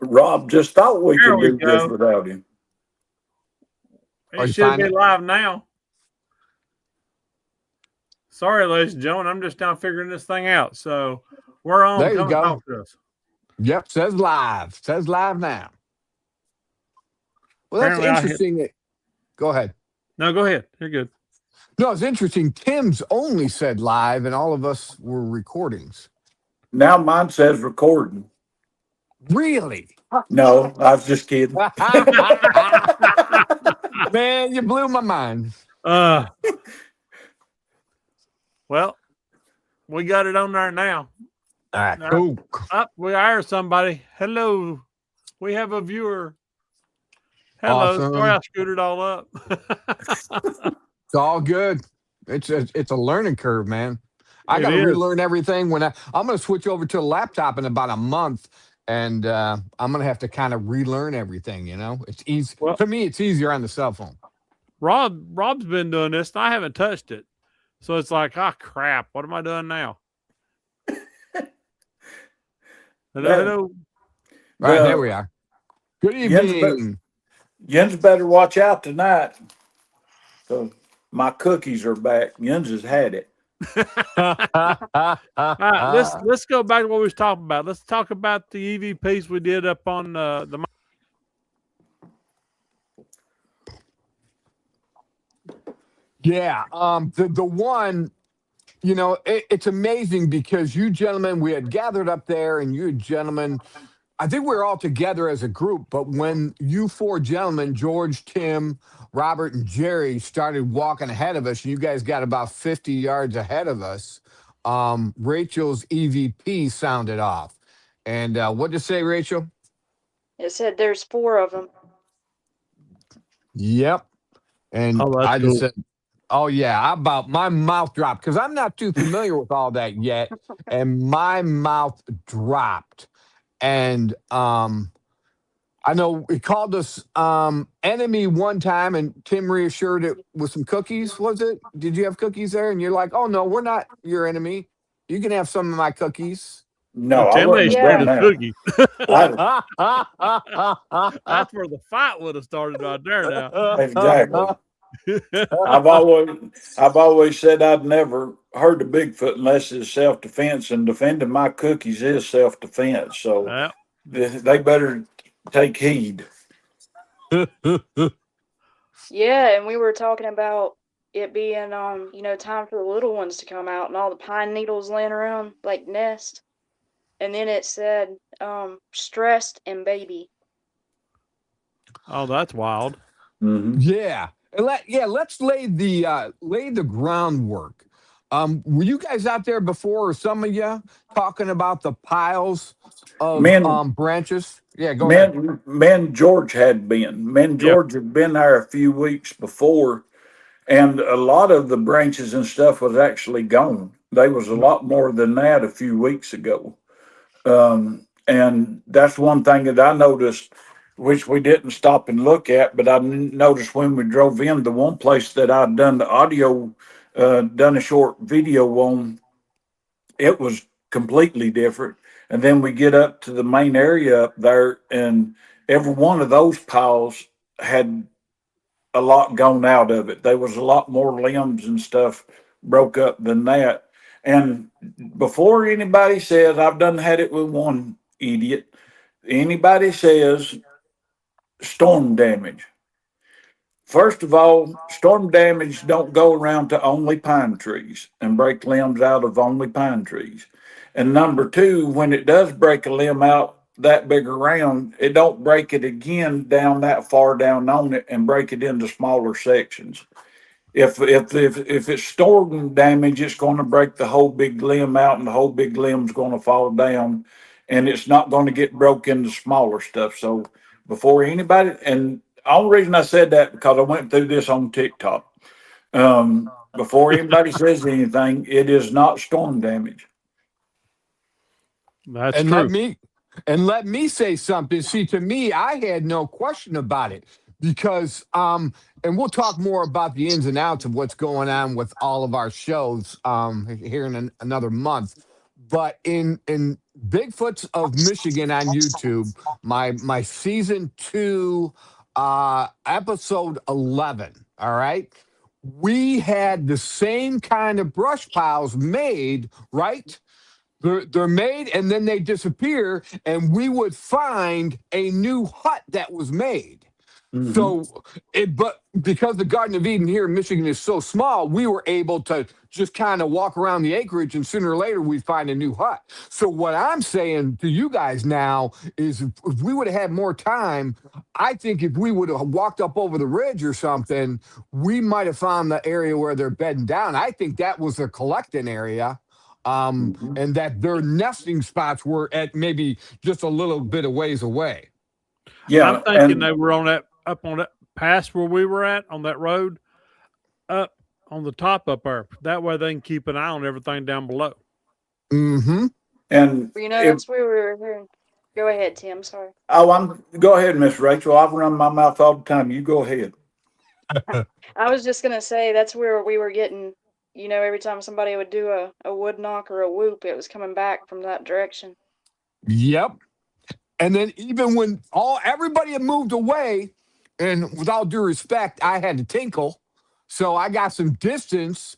Rob just thought we There could we do this go. without him. Oh, It you should find be it? live now. Sorry, ladies and gentlemen. I'm just now figuring this thing out. So we're on. There you Come and go. talk to us. Yep, says live. Says live now. Well, that's Apparently, I hit. interesting. Go ahead. No, go ahead. You're good. No, it's interesting. Tim's only said live, and all of us were recordings. Now mine says recording. Really? No, I was just kidding. Man, you blew my mind. Uh, well, we got it on there now. All right, Now, cool. up, we hire somebody. Hello, we have a viewer. Hello, sorry Awesome. I screwed it all up. It's all good. It's a learning curve, man. I It got to is. relearn everything I'm going to switch over to a laptop in about a month, and I'm going to have to kind of relearn everything. It's easy Well, to me. It's easier on the cell phone. Rob's been doing this, and I haven't touched it, so it's like, ah, crap. What am I doing now? Hello, That- hello. All right, there the we are. Good Jens, evening. Jens better watch out tonight. So my cookies are back. Jens has had it. All right, let's go back to what we was talking about. Let's talk about the EVPs we did up on the. Yeah. The one, it's amazing because you gentlemen, we had gathered up there, and you gentlemen, I think we were all together as a group, but when you four gentlemen, George, Tim, Robert, and Jerry, started walking ahead of us, and you guys got about 50 yards ahead of us, Rachel's EVP sounded off. And what'd you say, Rachel? It said there's 4 of them. Yep. And Oh, that's I just cool. said, oh, yeah, my mouth dropped because I'm not too familiar with all that yet. And my mouth dropped. And I know he called us enemy one time, and Tim reassured it with some cookies. Was it? Did you have cookies there? And you're like, oh, no, we're not your enemy. You can have some of my cookies. No, I Tim ain't wouldn't Yeah. have scared done of that. cookies. That's where the fight would have started right there. Now, Exactly. I've always said I'd never heard of Bigfoot unless it's self defense, and defending my cookies is self defense. So well, they better take heed. Yeah, and we were talking about it being time for the little ones to come out and all the pine needles laying around like nest. And then it said stressed and baby. oh, that's wild. Hmm. Yeah. Let's lay the groundwork. Were you guys out there before, or some of you talking about the piles of Men, branches? Yeah, go ahead. men, George had been. Men, Yeah. George had been there a few weeks before, and a lot of the branches and stuff was actually gone. There was a lot more than that a few weeks ago. And that's one thing that I noticed, which we didn't stop and look at, but I noticed when we drove in, the one place that I'd done the audio, done a short video on, it was completely different. And then we get up to the main area up there, and every one of those piles had a lot gone out of it. There was a lot more limbs and stuff broke up than that. And before anybody says, I've done had it with one idiot, anybody says storm damage. First of all, storm damage don't go around to only pine trees and break limbs out of only pine trees. And number two, when it does break a limb out that big around, it don't break it again down that far down on it and break it into smaller sections. If it's storm damage, it's going to break the whole big limb out, and the whole big limb's going to fall down, and it's not going to get broke into smaller stuff. So before anybody, and the only reason I said that because I went through this on TikTok. Before anybody says anything, it is not storm damage. That's And true. let me say something. See, to me, I had no question about it because and we'll talk more about the ins and outs of what's going on with all of our shows here in another month. But in Bigfoots of Michigan on YouTube, my season 2, episode 11. All right. We had the same kind of brush piles made, right? They're made and then they disappear, and we would find a new hut that was made. Mhm. So, but because the Garden of Eden here in Michigan is so small, we were able to just kind of walk around the acreage, and sooner or later we'd find a new hut. So, what I'm saying to you guys now is, if we would have had more time, I think if we would have walked up over the ridge or something, we might have found the area where they're bedding down. I think that was their collecting area. Mhm. And that their nesting spots were at maybe just a little bit of ways away. Yeah, I'm thinking and they were on that up on that past where we were at on that road, up on the top up there. That way they can keep an eye on everything down below. Mm-hmm. and You know, if that's where we were hearing. Go ahead, Tim. Sorry. go ahead, Miss Rachel. I've run my mouth all the time. You go ahead. I was just gonna say that's where we were getting. You know, every time somebody would do a wood knock or a whoop, it was coming back from that direction. Yep. And then even when everybody had moved away, and with all due respect, I had to tinkle, so I got some distance,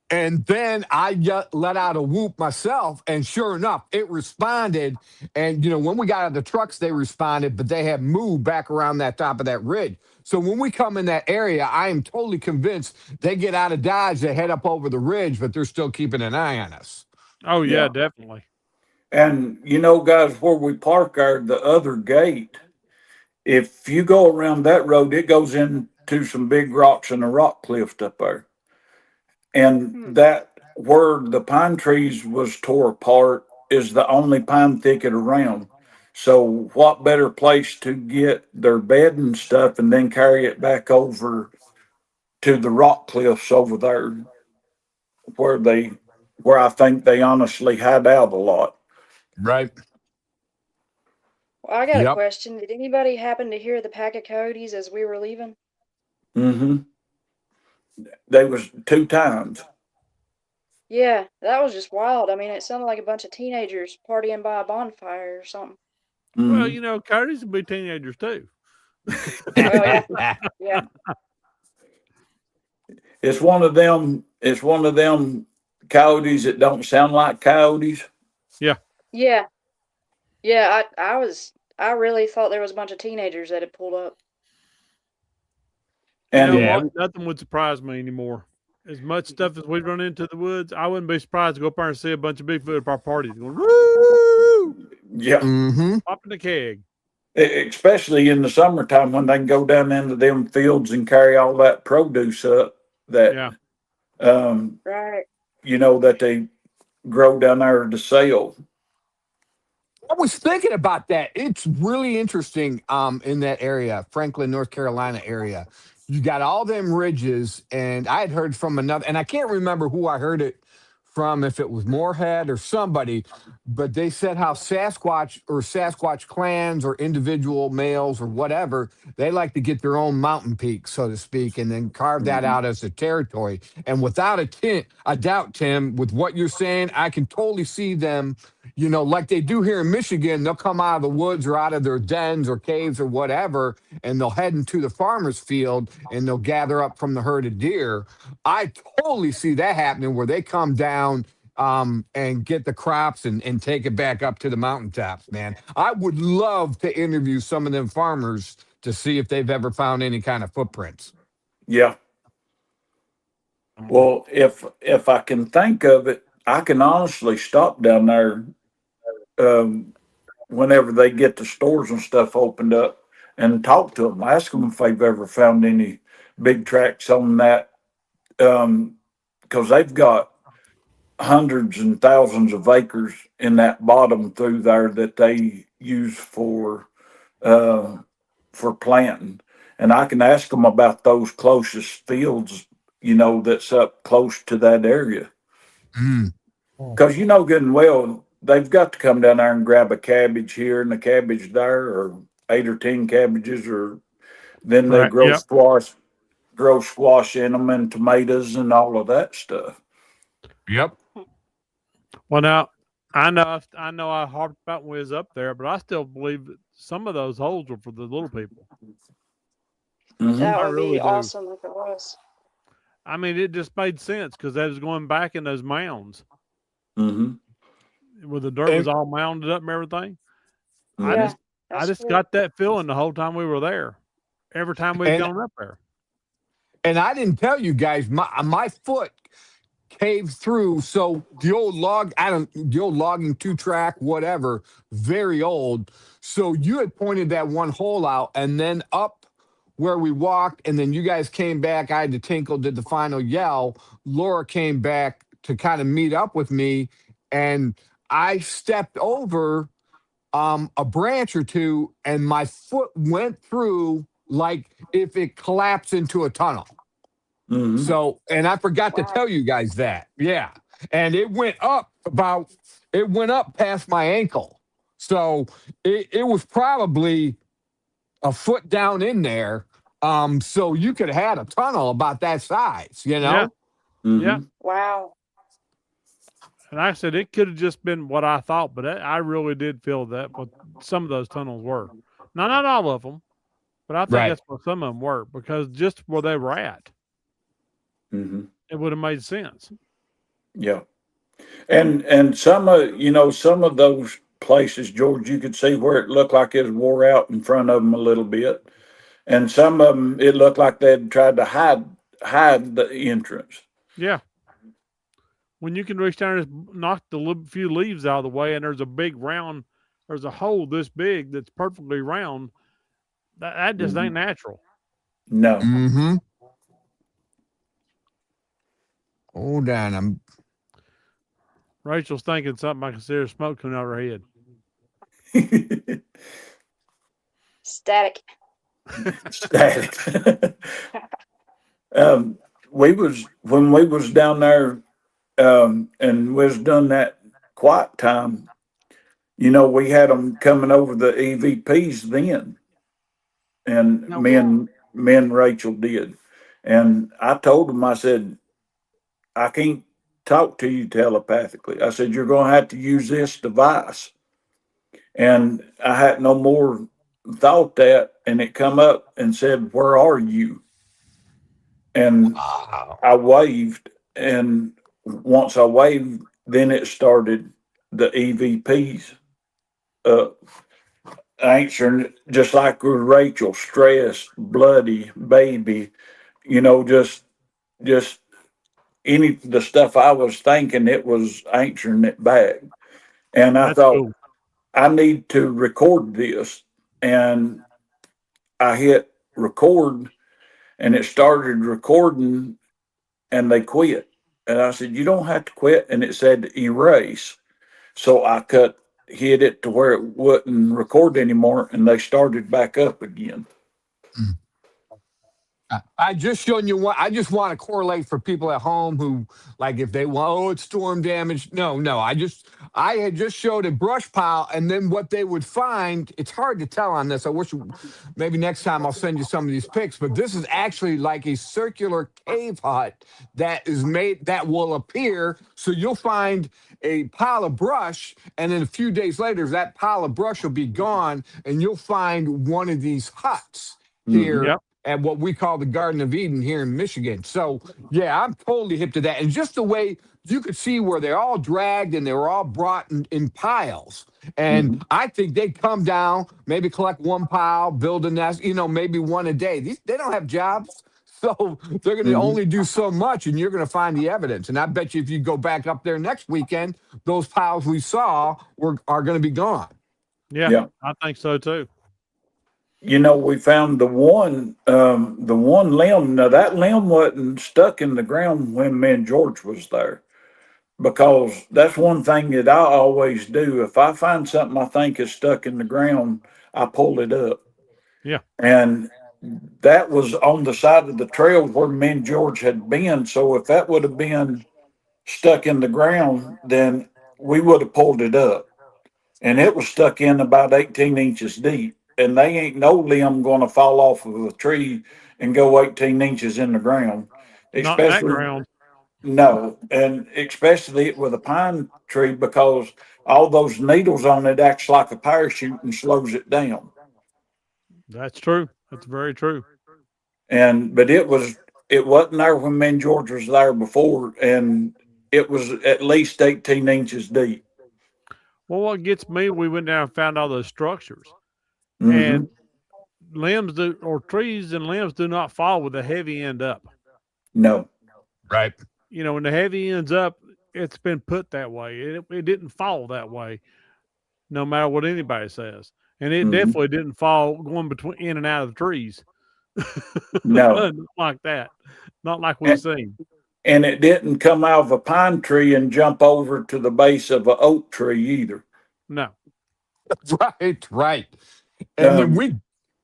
and then I let out a whoop myself, and sure enough, it responded. And when we got out of the trucks, they responded, but they had moved back around that top of that ridge. So when we come in that area, I am totally convinced they get out of Dodge, they head up over the ridge, but they're still keeping an eye on us. Oh yeah, Yeah. definitely. And guys, where we park the other gate, if you go around that road, it goes into some big rocks and a rock cliff up there. And that where the pine trees was tore apart is the only pine thicket around. So what better place to get their bed and stuff and then carry it back over to the rock cliffs over there where I think they honestly hide out a lot. Right. Well, I got a Yep. question. Did anybody happen to hear the pack of coyotes as we were leaving? Mm-hmm. They was 2 times. Yeah, that was just wild. I mean, it sounded like a bunch of teenagers partying by a bonfire or something. Well, Mhm. coyotes will be teenagers too. Well, yeah. It's one of them. It's one of them coyotes that don't sound like coyotes. Yeah. I really thought there was a bunch of teenagers that had pulled up. You know And Yeah. what? Nothing would surprise me anymore. As much stuff as we run into the woods, I wouldn't be surprised to go up there and see a bunch of Bigfoot at our parties going, woo, yeah, Mm-hmm. popping the keg. especially in the summertime when they can go down into them fields and carry all that produce up that Yeah. Right. that they grow down there to sell. I was thinking about that. It's really interesting in that area, Franklin, North Carolina area. You got all them ridges, and I had heard from another, and I can't remember who I heard it from, if it was Moorhead or somebody, but they said how Sasquatch clans or individual males or whatever, they like to get their own mountain peak, so to speak, and then carve that Mhm. out as a territory. And without a doubt, Tim, with what you're saying, I can totally see them, like they do here in Michigan. They'll come out of the woods or out of their dens or caves or whatever, and they'll head into the farmer's field and they'll gather up from the herd of deer. I totally see that happening where they come down and get the crops and take it back up to the mountaintops, man. I would love to interview some of them farmers to see if they've ever found any kind of footprints. Yeah. Well, if I can think of it, I can honestly stop down there whenever they get the stores and stuff opened up and talk to them. Ask them if they've ever found any big tracks on that, because they've got hundreds and thousands of acres in that bottom through there that they use uh, for planting. And I can ask them about those closest fields, that's up close to that area. Mm. Because good and well, they've got to come down there and grab a cabbage here and a cabbage there, or 8 or 10 cabbages, or then they Right. Yep. grow squash in them and tomatoes and all of that stuff. Yep. Well, now I know I harped about when we was up there, but I still believe that some of those holes were for the little people. Mhm. That I would really be do. awesome if it was. I mean, it just made sense because they was going back in those mounds Mhm. where the dirt was And all mounded up and everything. I Yeah, just I that's just true. got that feeling the whole time we were there. Every time we'd and gone up there. and I didn't tell you guys, my foot caved through. So the old logging 2-track, whatever, very old. So you had pointed that one hole out, and then up where we walked, and then you guys came back. I had to tinkle, did the final yell. Laura came back to kind of meet up with me, and I stepped over a branch or two, and my foot went through like if it collapsed into a tunnel. Mhm. So, and I forgot to Wow. tell you guys that. Yeah. And it went up past my ankle. So it was probably a foot down in there. So you could have had a tunnel about that size, you Yeah, know? yeah. Mhm. Wow. And like I said, it could have just been what I thought, but I really did feel that what some of those tunnels were. Now, not all of them, but I think Right. that's what some of them were because just where they were at, Mhm. it would have made sense. Yeah. And some of some of those places, George, you could see where it looked like it was wore out in front of them a little bit, and some of them it looked like they'd tried to hide the entrance. Yeah. When you can reach down and just knock the little few leaves out of the way, and there's a hole this big that's perfectly round. That just ain't Mhm. natural. No. Mm-hmm. Hold on. Rachel's thinking something I can see her smoke coming out of her head. Static. Static. We was when we was down there, and was done that quiet time. We had them coming over the EVPs then, and No, me and Rachel did, and I told them, I said, I can't talk to you telepathically. I said, you're going to have to use this device, and I had no more thought that, and it come up and said, where are you? And Wow. I waved, and once I waved, then it started the EVPs answering, just like with Rachel, stressed, bloody, baby, just any the stuff I was thinking, it was answering it back. And I that's thought, cool. I need to record this. And I hit record, and it started recording, and they quit. And I said, you don't have to quit. And it said erase. So I hit it to where it wouldn't record anymore, and they started back up again. I just showing you what I just want to correlate for people at home who like if they want, oh, it's storm damage. No. I had just showed a brush pile, and then what they would find. It's hard to tell on this. I wish maybe next time I'll send you some of these pics. But this is actually like a circular cave hut that is made that will appear. So you'll find a pile of brush, and then a few days later, that pile of brush will be gone, and you'll find one of these huts Mm-hmm. here Yep. at what we call the Garden of Eden here in Michigan. So, yeah, I'm totally hip to that. And just the way you could see where they're all dragged and they were all brought in piles. And Mm-hmm. I think they'd come down, maybe collect one pile, build a nest, maybe one a day. They don't have jobs. So they're going to Mm-hmm. only do so much, and you're going to find the evidence. And I bet you if you go back up there next weekend, those piles we saw are going to be gone. Yeah, Yeah. I think so too. We found the one limb. Now that limb wasn't stuck in the ground when me and George was there, because that's one thing that I always do. If I find something I think is stuck in the ground, I pull it up. Yeah. And that was on the side of the trail where me and George had been. So if that would have been stuck in the ground, then we would have pulled it up. And it was stuck in about 18 inches deep. And they ain't no limb going to fall off of a tree and go 18 inches in the ground, Not in that especially ground. no, and especially with a pine tree, because all those needles on it acts like a parachute and slows it down. That's true. That's very true. But it wasn't there when me and George was there before, and it was at least 18 inches deep. Well, what gets me, we went down and found all those structures, Mhm. and limbs do, or trees and limbs do not fall with the heavy end up. No. Right. You know, when the heavy end's up, it's been put that way. It didn't fall that way, no matter what anybody says. And it Mhm. definitely didn't fall going between in and out of the trees. No. Not like that. Not like we've seen. And it didn't come out of a pine tree and jump over to the base of an oak tree either. No. Right. Right. And then Um,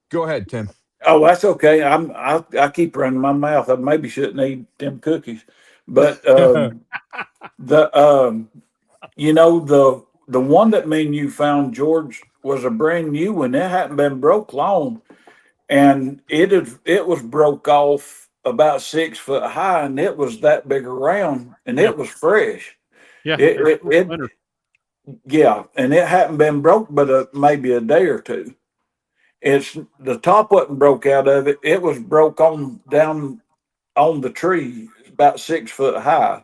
go ahead, Tim. Oh, that's okay. I keep running my mouth. I maybe shouldn't eat them cookies, but the you know the one that me and you found, George, was a brand new one. It hadn't been broke long, and it was broke off about 6 foot high, and it was that big around, and Yeah. it was fresh. Yeah. It yeah, and it hadn't been broke but maybe a day or two. It's the top wasn't broke out of it. It was broke on down on the tree, about 6 foot high.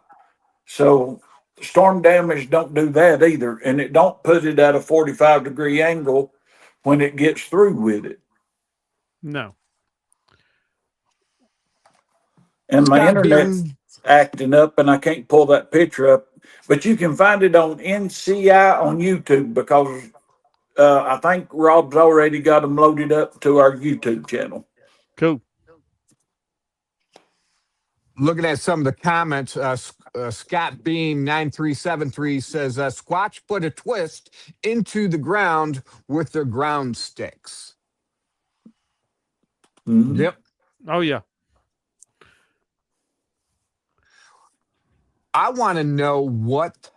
So storm damage don't do that either, and it don't put it at a 45-degree angle when it gets through with it. No. And my Scott internet's Beam, acting up, and I can't pull that picture up. But you can find it on NCI on YouTube because I think Rob's already got them loaded up to our YouTube channel. Cool. looking at some of the comments, Scott Beam 9373 says, Squatch put a twist into the ground with their ground sticks. Mhm. Yep. Oh yeah. I want to know what,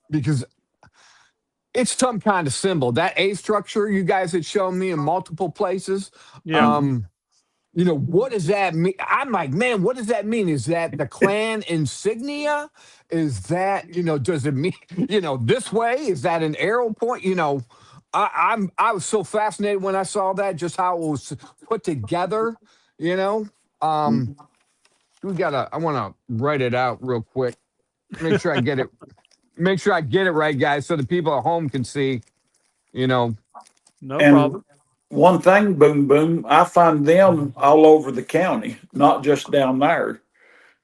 because it's some kind of symbol. That A structure you guys had shown me in multiple places. Yeah. You know, what does that mean? I'm like, man, what does that mean? Is that the clan insignia? Is that, does it mean, this way? Is that an arrow point? I was so fascinated when I saw that, just how it was put together, I want to write it out real quick. Make sure I get it. Make sure I get it right, guys, so the people at home can see, No And problem. one thing, Boom Boom, I find them all over the county, not just down there.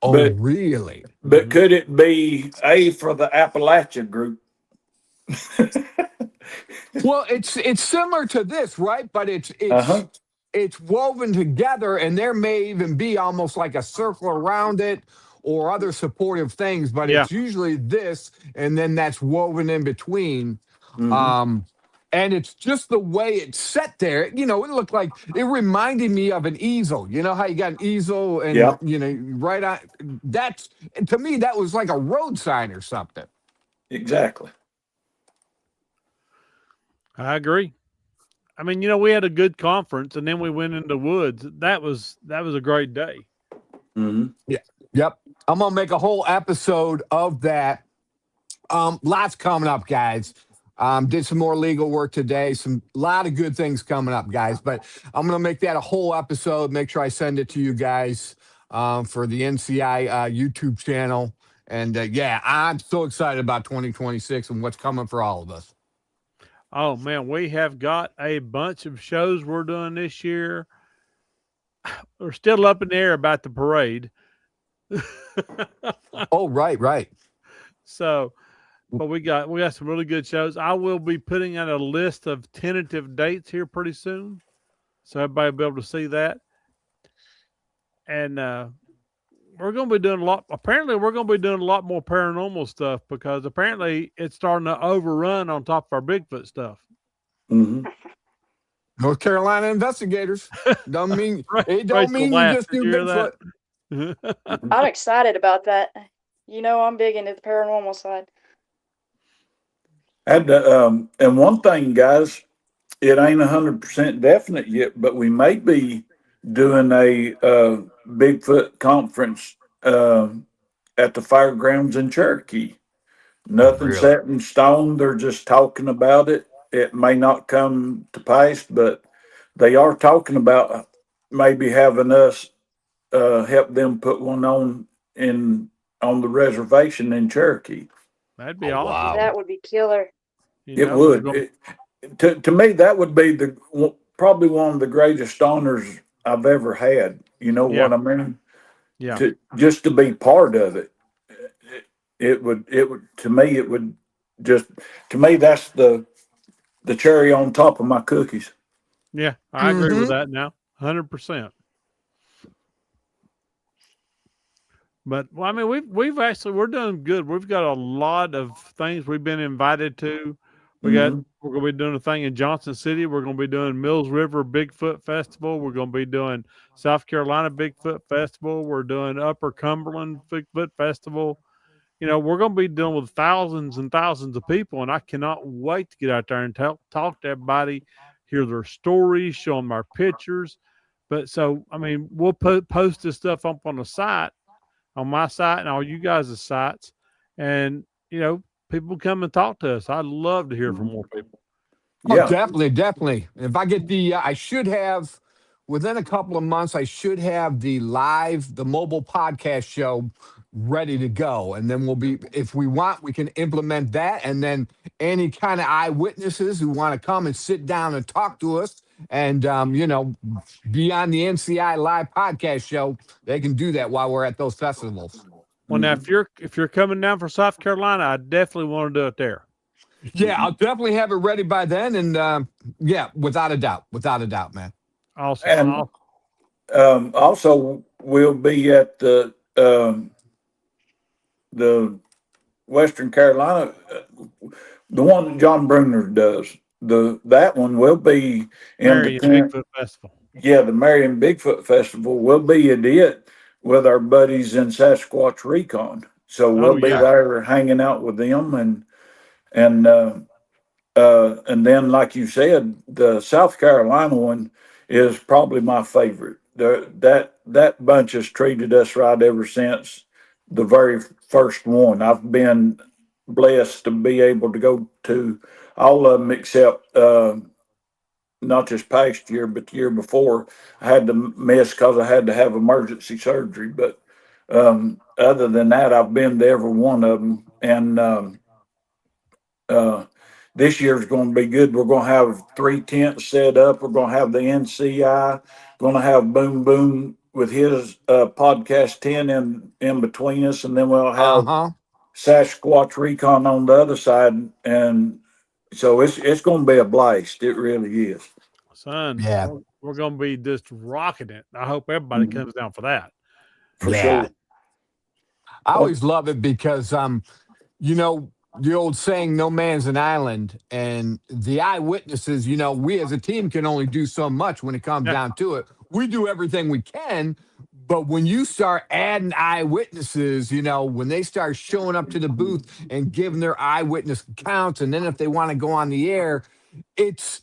Oh, But really? but could it be A for the Appalachia group? Well, it's similar to this, right? But Uh-huh. it's woven together, and there may even be almost like a circle around it or other supportive things, but Yeah. it's usually this, and then that's woven in between. Mhm. And it's just the way it's set there. It looked like it reminded me of an easel. You know how you got an easel and Yeah. right on that's to me, that was like a road sign or something. Exactly. I agree. I mean, we had a good conference, and then we went into the woods. That was a great day. Mhm. Yep. I'm gonna make a whole episode of that. Lots coming up, guys. Did some more legal work today. A lot of good things coming up, guys. But I'm gonna make that a whole episode. Make sure I send it to you guys for the NCI YouTube channel. And yeah, I'm so excited about 2026 and what's coming for all of us. Oh man, we have got a bunch of shows we're doing this year. We're still up in the air about the parade. Oh, right. So, but we got some really good shows. I will be putting out a list of tentative dates here pretty soon, so everybody will be able to see that. And we're going to be doing a lot. Apparently, we're going to be doing a lot more paranormal stuff because apparently it's starting to overrun on top of our Bigfoot stuff. Mhm. North Carolina investigators. Don't mean it. Don't Rachel mean you laughed. just Did do you hear Bigfoot. that? I'm excited about that. I'm big into the paranormal side. And one thing, guys, it ain't 100% definite yet, but we may be doing a Bigfoot conference at the fairgrounds in Cherokee. Nothing Really? set in stone. They're just talking about it. It may not come to pass, but they are talking about maybe having us help them put one on the reservation in Cherokee. That'd be Oh, awesome. wow. That would be killer. You It know, we're would. gonna- To me, that would be probably one of the greatest honors I've ever had. You know Yeah. what I mean? yeah. Just to be part of it. It would to me it would just to me that's the cherry on top of my cookies. Yeah, I agree with Mhm. that now, 100%. But well, I mean, we've actually we're doing good. We've got a lot of things we've been invited to. We're Mhm. going to be doing a thing in Johnson City. We're going to be doing Mills River Bigfoot Festival. We're going to be doing South Carolina Bigfoot Festival. We're doing Upper Cumberland Bigfoot Festival. You know, we're going to be dealing with thousands and thousands of people, and I cannot wait to get out there and talk to everybody, hear their stories, show them our pictures. But so, I mean, we'll post this stuff up on the site, on my site and all you guys' sites, and you know, people come and talk to us. I'd love to hear from more people. Oh, Yeah. definitely. If I get I should have within a couple of months. I should have the mobile podcast show ready to go, and then we'll be. If we want, we can implement that, and then any kind of eyewitnesses who want to come and sit down and talk to us, and be on the NCI live podcast show, they can do that while we're at those festivals. Well, now Mhm. if you're coming down from South Carolina, I definitely want to do it there. Yeah, I'll definitely have it ready by then, and yeah, without a doubt, man. Awesome. And also we'll be at the Western Carolina, the one that John Bruner does. That one will be in Marion between. Bigfoot Festival. Yeah, the Marion Bigfoot Festival will be at it with our buddies in Sasquatch Recon. So we'll Oh be yeah. there hanging out with them and and then like you said, the South Carolina one is probably my favorite. That bunch has treated us right ever since the very first one. I've been blessed to be able to go to all of them except not just past year, but the year before. I had to miss because I had to have emergency surgery. But other than that, I've been to every one of them. And uh, this year's going to be good. We're going to have 3 tents set up. We're going to have the NCI. Going to have Boom Boom with his podcast tent in between us, and then we'll Uh have huh. Sasquatch Recon on the other side. And so it's going to be a blast. It really is. Son, Yeah. we're going to be just rocking it. I hope everybody Mhm. comes down for that. For Yeah. sure. I always love it because the old saying, no man's an island, and the eyewitnesses, we as a team can only do so much when it comes Yeah. down to it. We do everything we can, but when you start adding eyewitnesses, when they start showing up to the booth and giving their eyewitness accounts, and then if they want to go on the air, it's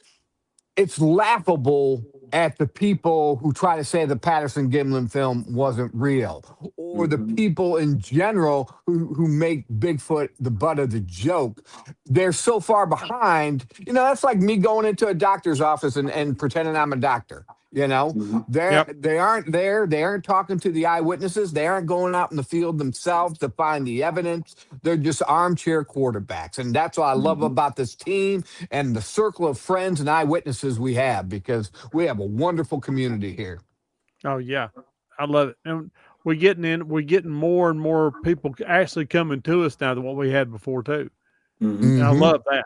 it's laughable at the people who try to say the Patterson Gimlin film wasn't real, or the Mhm. people in general who make Bigfoot the butt of the joke. They're so far behind. That's like me going into a doctor's office and pretending I'm a doctor. Mhm. Yep. They aren't there. They aren't talking to the eyewitnesses. They aren't going out in the field themselves to find the evidence. They're just armchair quarterbacks. And that's what I love Mhm. about this team and the circle of friends and eyewitnesses we have, because we have a wonderful community here. Oh yeah. I love it. And we're getting more and more people actually coming to us now than what we had before too. Mhm. And I Hmm. love that.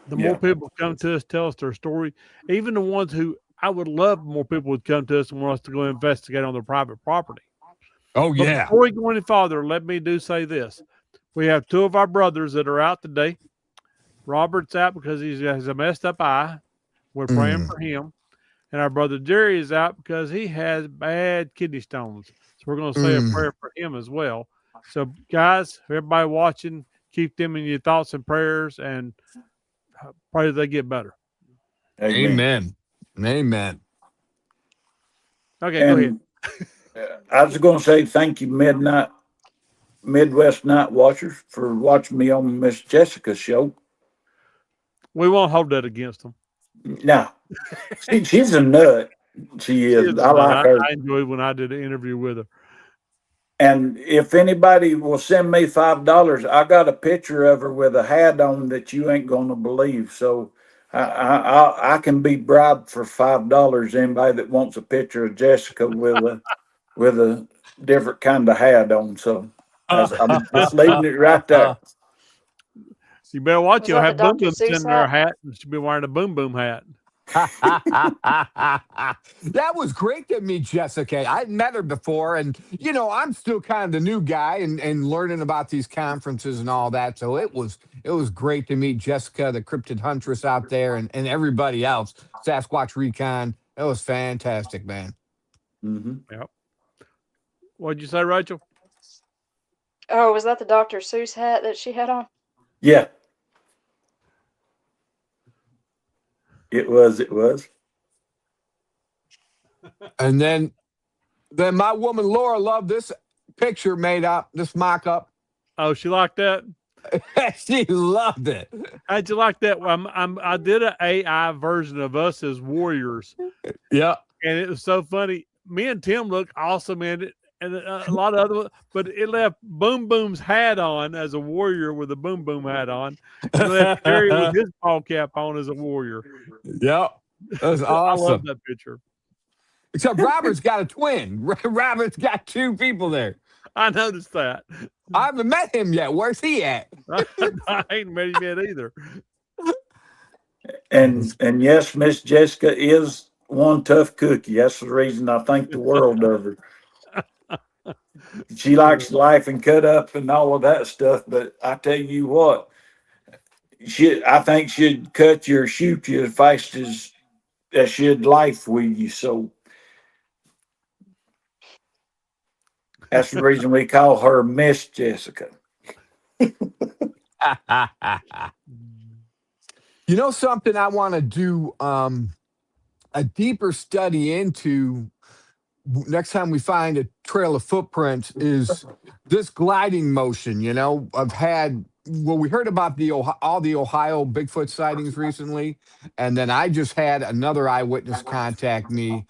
The more Yeah. people come to us, tell us their story, even the ones who I would love more people would come to us and want us to go investigate on their private property. Oh, But yeah. before we go any farther, let me say this. We have two of our brothers that are out today. Robert's out because he has a messed up eye. We're praying Mm. for him. And our brother Jerry is out because he has bad kidney stones. So we're going to say a Mm. prayer for him as well. So, guys, everybody watching, keep them in your thoughts and prayers and pray that they get better. Amen. Amen. Amen. Okay, go ahead. And I was going to say thank you, Midnight. Midwest Night Watchers for watching me on Miss Jessica's show. We won't hold that against them. Now, she's a nut. She She is. is I a nut. like her. I enjoyed when I did an interview with her. And if anybody will send me $5, I got a picture of her with a hat on that you ain't gonna believe. So I can be bribed for $5. Anybody that wants a picture of Jessica with a different kind of hat on. So I'm just leaving it right there. You better watch. Was You'll that have the Boom Dr. Boom Seuss sending her a hat? hat, and she'll be wearing a Boom Boom hat. That was great to meet Jessica. I'd met her before, and I'm still kind of the new guy and learning about these conferences and all that. So it was great to meet Jessica, the cryptid huntress out there, and everybody else. Sasquatch Recon. It was fantastic, man. Hmm. Yep. What'd you say, Rachel? Oh, was that the Dr. Seuss hat that she had on? Yeah, it was. It was. And then my woman Laura loved this picture made up, this mock up. Oh, she liked that. She loved it. How'd you like that? I did an AI version of us as warriors, Yeah. and it was so funny. Me and Tim looked awesome in it, and a lot of other, but it left Boom Boom's hat on as a warrior with a Boom Boom hat on, and left Terry with his ball cap on as a warrior. Yep. That was I love awesome. that picture. Except Robert's got a twin. Robert's got two people there. I noticed that. I haven't met him yet. Where's he at? I ain't met him yet either. And yes, Miss Jessica is one tough cookie. That's the reason I think the world of her. She likes life and cut up and all of that stuff, but I tell you what, I think she'd cut you or shoot you as fast as she'd life with you. So that's the reason we call her Miss Jessica. Something I want to do a deeper study into next time we find a trail of footprints is this gliding motion. We heard about all the Ohio Bigfoot sightings recently, and then I just had another eyewitness contact me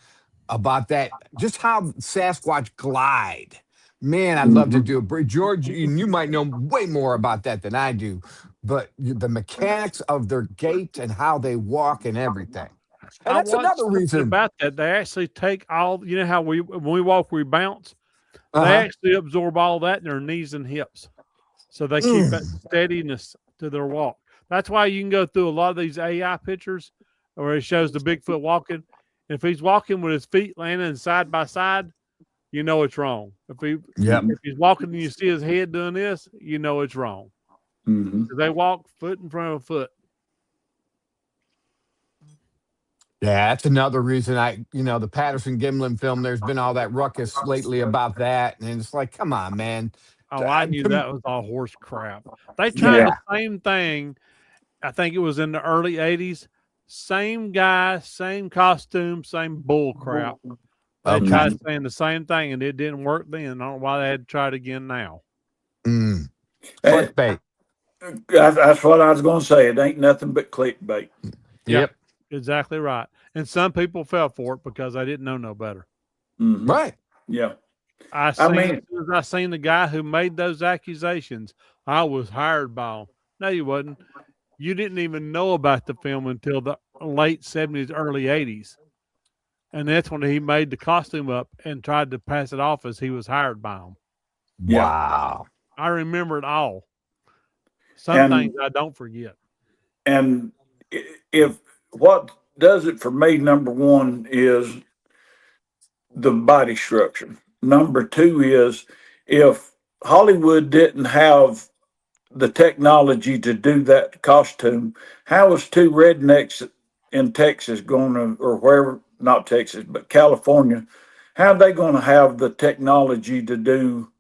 about that, just how Sasquatch glide. Man, I'd love to do it. George, you might know way more about that than I do, but the mechanics of their gait and how they walk and everything. And I that's watched another something reason. about that. They actually take all, how when we walk, we bounce. They Uh-huh. actually absorb all that in their knees and hips. So they keep that steadiness to their walk. That's why you can go through a lot of these AI pictures where it shows the Bigfoot walking. If he's walking with his feet landing side by side, you know it's wrong. If he's walking and you see his head doing this, you know it's wrong. Mm-hmm. They walk foot in front of foot. Yeah, that's another reason the Patterson Gimlin film, there's been all that ruckus lately about that. And it's like, come on, man. Oh, I knew that was all horse crap. They tried the same thing. I think it was in the early 80s. Same guy, same costume, same bull crap. They tried saying the same thing, and it didn't work then. I don't know why they had to try it again now. Clickbait. That's what I was going to say. It ain't nothing but clickbait. Yep. Exactly right. And some people fell for it because they didn't know no better. Mm-hmm. Right. Yeah. As soon as I seen the guy who made those accusations, I was hired by him. No, you wasn't. You didn't even know about the film until the late 70s, early 80s. And that's when he made the costume up and tried to pass it off as he was hired by him. Yeah. Wow. I remember it all. Some things I don't forget. And if what does it for me, number one, is the body structure. Number two is if Hollywood didn't have the technology to do that costume, how is two rednecks in Texas going to, or wherever, not Texas, but California, how are they going to have the technology to do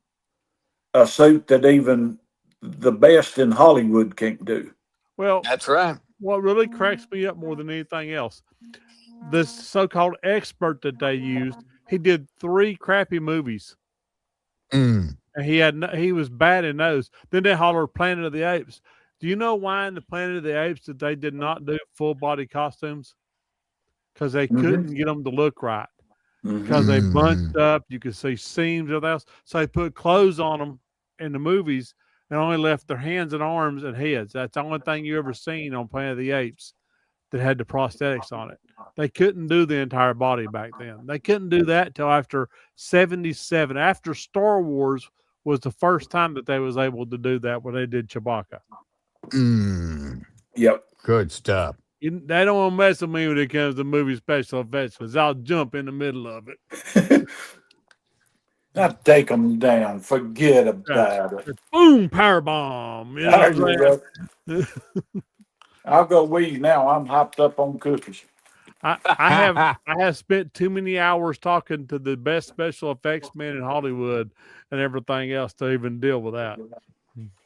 a suit that even the best in Hollywood can't do? Well, that's right. What really cracks me up more than anything else, this so-called expert that they used, he did 3 crappy movies. and he was bad in those. Then they holler Planet of the Apes. Do you know why in the Planet of the Apes that they did not do full body costumes? Because they couldn't get them to look right. Because they bunched up, you could see seams or else. So they put clothes on them in the movies and only left their hands and arms and heads. That's the only thing you ever seen on Planet of the Apes that had the prosthetics on it. They couldn't do the entire body back then. They couldn't do that till after 77. After Star Wars was the first time that they was able to do that when they did Chewbacca. Yep. Good stuff. They don't want to mess with me when it comes to movie special effects because I'll jump in the middle of it. Not take them down. Forget about it. Boom, power bomb. You know There you go. I'll go with you now. I'm hopped up on cookies. I have spent too many hours talking to the best special effects men in Hollywood and everything else to even deal with that.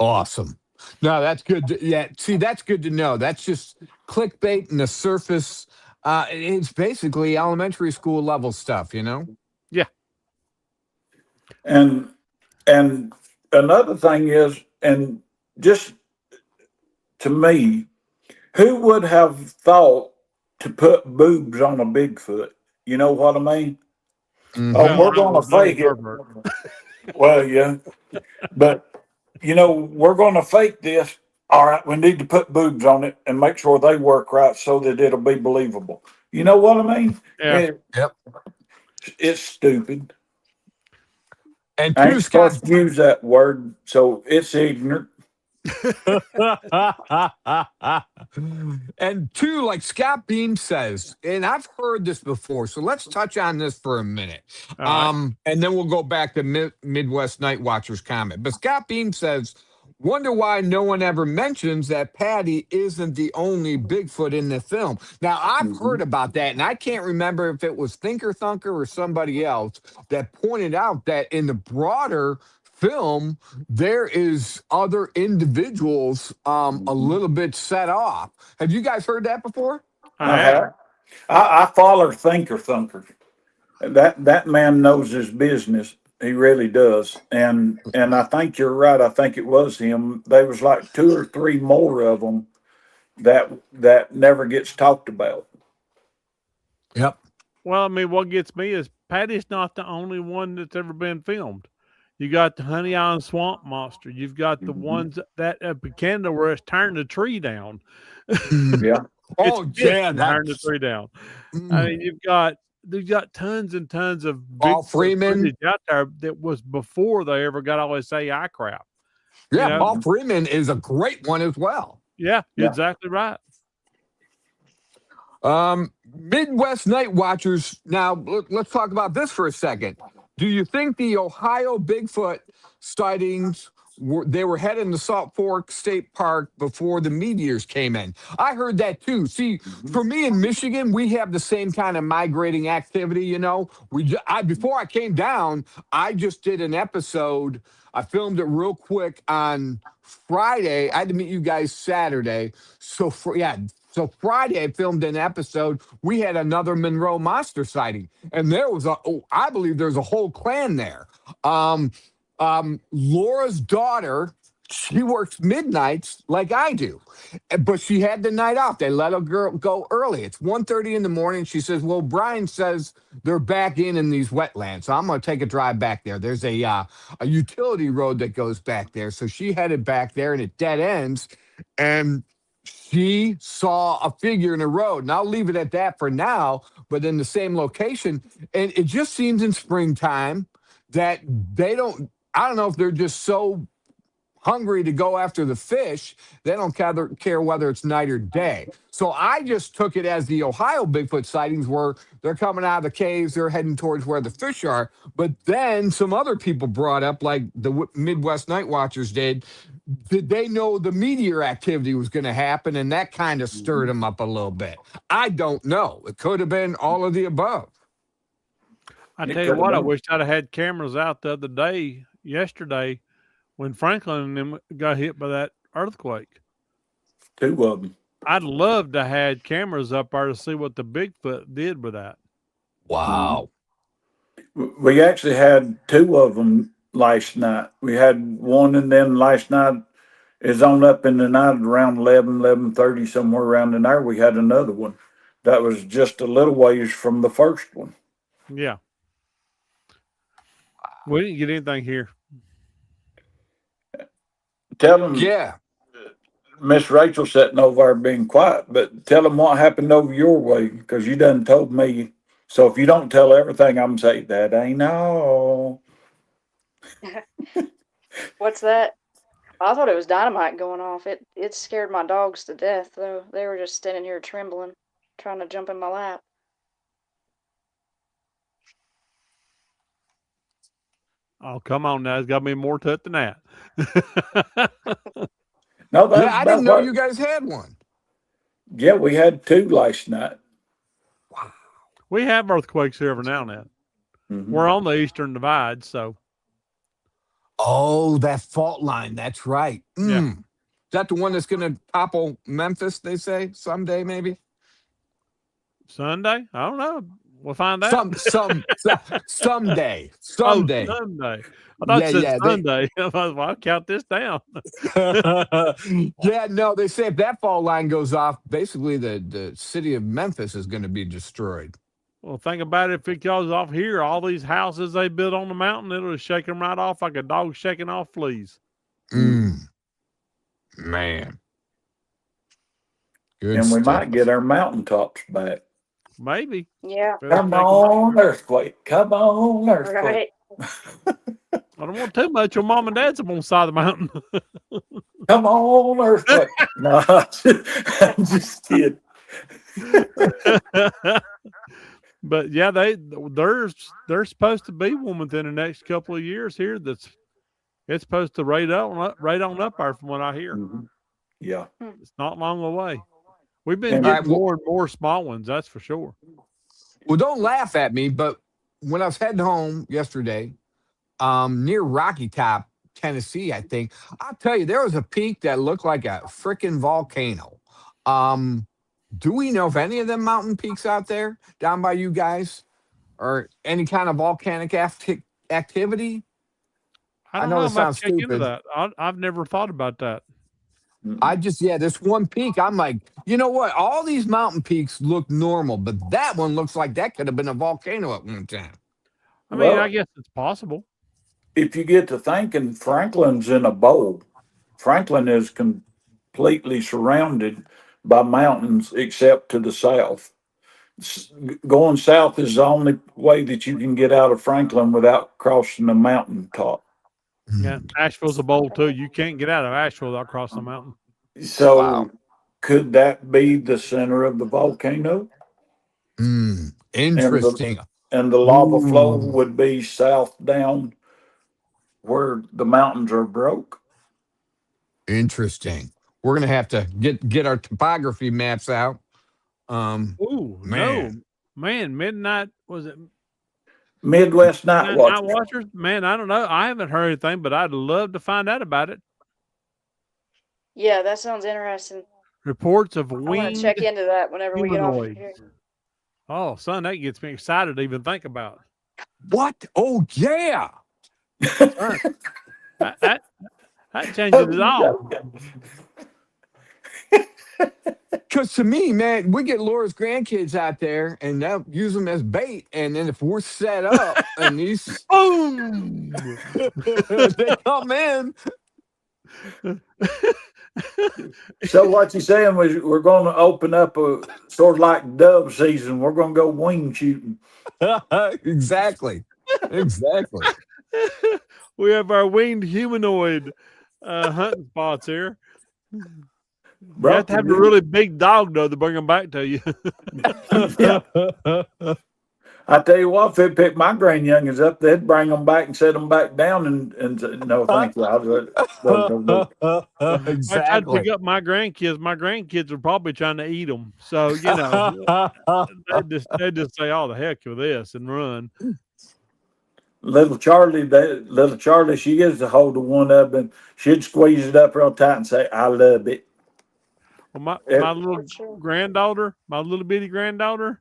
Awesome. No, that's good. See, that's good to know. That's just clickbait and the surface. It's basically elementary school level stuff, you know? Yeah. And another thing is, and just to me, who would have thought to put boobs on a Bigfoot? You know what I mean? Oh, we're going to fake it. Well, yeah. But, we're going to fake this. All right, we need to put boobs on it and make sure they work right so that it'll be believable. You know what I mean? Yeah. Yep. It's stupid. And I ain't two, Scott. supposed to use that word, so it's ignorant. And two, like Scott Beam says, and I've heard this before, so let's touch on this for a minute. All And then we'll go back to Midwest Night Watchers comment. But Scott Beam says, wonder why no one ever mentions that Patty isn't the only Bigfoot in the film. Now, I've heard about that, and I can't remember if it was Thinker Thunker or somebody else that pointed out that in the broader film, there is other individuals a little bit set off. Have you guys heard that before? I follow Thinker Thunker. That man knows his business. He really does. And I think you're right. I think it was him. There was like 2 or 3 more of them that never gets talked about. Yep. Well, I mean, what gets me is Patty's not the only one that's ever been filmed. You got the Honey Island Swamp Monster. You've got the ones that up in Canada where it's tearing the tree down. Yeah. Oh, yeah. Tearing the tree down. I mean, you've got tons and tons of Paul big Freeman footage out there that was before they ever got all this AI crap. Yeah, Paul Freeman is a great one as well. Yeah, exactly right. Midwest Night Watchers. Now, let's talk about this for a second. Do you think the Ohio Bigfoot sightings they were heading to Salt Fork State Park before the meteors came in? I heard that too. See, for me in Michigan, we have the same kind of migrating activity. Before I came down, I just did an episode. I filmed it real quick on Friday. I had to meet you guys Saturday. So Friday, I filmed an episode. We had another Monroe monster sighting, and there was I believe there's a whole clan there. Laura's daughter, she works midnights like I do, but she had the night off. They let her go early. It's 1:30 in the morning. She says, well, Brian says they're back in these wetlands, so I'm going to take a drive back there. There's a utility road that goes back there. So she headed back there, and it dead ends, and she saw a figure in the road. And I'll leave it at that for now, but in the same location. And it just seems in springtime that I don't know if they're just so hungry to go after the fish, they don't care whether it's night or day. So I just took it as the Ohio Bigfoot sightings where they're coming out of the caves, they're heading towards where the fish are. But then some other people brought up, like the Midwest Night Watchers did they know the meteor activity was going to happen, and that kind of stirred them up a little bit? I don't know. It could have been all of the above. I tell you what, I wish I'd have had cameras out the other yesterday, when Franklin and them got hit by that earthquake. 2 of them. I'd love to have had cameras up there to see what the Bigfoot did with that. Wow. We actually had 2 of them last night. We had one, and then last night is on up in the night around 11:30, somewhere around in there. We had another one that was just a little ways from the first one. Yeah. We didn't get anything here. Tell them, Yeah. Miss Rachel sitting over there being quiet, but tell them what happened over your way, because you done told me. So if you don't tell everything, I'm saying that ain't all. What's that? I thought it was dynamite going off. It scared my dogs to death, though. They were just standing here trembling, trying to jump in my lap. Oh, come on now. There's got to be more to it than that. No, that's Yeah, I about didn't know what- you guys had one. Yeah, we had two last night. We have earthquakes here every now and then. Mhm. We're on the Eastern Divide, so Oh, that fault line. That's right. Yeah. Is that the one that's going to topple Memphis, they say, someday, maybe? Sunday? I don't know. We'll find out. Someday. Oh, Someday. Sunday. I thought Yeah, it said yeah, Sunday. Well, I'll count this down. Yeah, no, they say if that fault line goes off, basically the city of Memphis is going to be destroyed. Well, think about it. If it goes off here, all these houses they built on the mountain, it'll shake them right off like a dog shaking off fleas. Man. Good And we stuff. might get our mountaintops back. Maybe. Yeah, Come on, earthquake. Come on, earthquake. right. I don't want too much. Your mom and dad's up on the side of the mountain. Come on, earthquake. No, I'm just kidding. But yeah, there's supposed to be one within the next couple of years here. It's supposed to rate on up there from what I hear. Mhm. Yeah. It's not long away. We've been And- getting All right, well- more and more small ones, that's for sure. Well, don't laugh at me, but when I was heading home yesterday, near Rocky Top, Tennessee, I think, I'll tell you, there was a peak that looked like a freaking volcano. Do we know if any of them mountain peaks out there down by you guys or any kind of volcanic activity? I don't know know. it I'm about sounds to check into stupid. that. I've never thought about that. This one peak, I'm like, you know what? All these mountain peaks look normal, but that one looks like that could have been a volcano at one time. I mean, Well- I guess it's possible. If you get to thinking, Franklin's in a bowl. Franklin is completely surrounded by mountains except to the south. Going south is the only way that you can get out of Franklin without crossing the mountain top. Yeah, Asheville's a bowl too. You can't get out of Asheville without crossing the mountain. So Wow. could that be the center of the volcano? Interesting. And the lava flow Ooh. would be south down where the mountains are broke? Interesting. We're gonna have to get our topography maps out. Ooh, Man. no. Man, midnight, was it Midwest Night Midnight Night Watch. Watchers? Man, I don't know. I haven't heard anything, but I'd love to find out about it. Yeah, that sounds interesting. Reports of I want winged. to check into that whenever we get off of humanoids. here. Oh, son, that gets me excited to even think about. What? Oh yeah. That changes it all. Because to me, man, we get Laura's grandkids out there and they'll use them as bait. And then if we're set up and these Boom! they come in, So what you saying was we're going to open up a sort of like dove season. We're going to go wing shooting. exactly. Exactly. We have our winged humanoid hunting spots here. You have to have a really big dog, though, to bring them back to you. I tell you what, if they pick my grandyoungins up, they'd bring them back and set them back down and say, no, thank you. If I tried to exactly. pick up my grandkids are probably trying to eat them. So, you know, they just say, oh, the heck with this and run. Little Charlie, she gets a hold of one of them. She'd squeeze it up real tight and say, I love it. Well, my Yeah. little Sure. granddaughter, my little bitty granddaughter,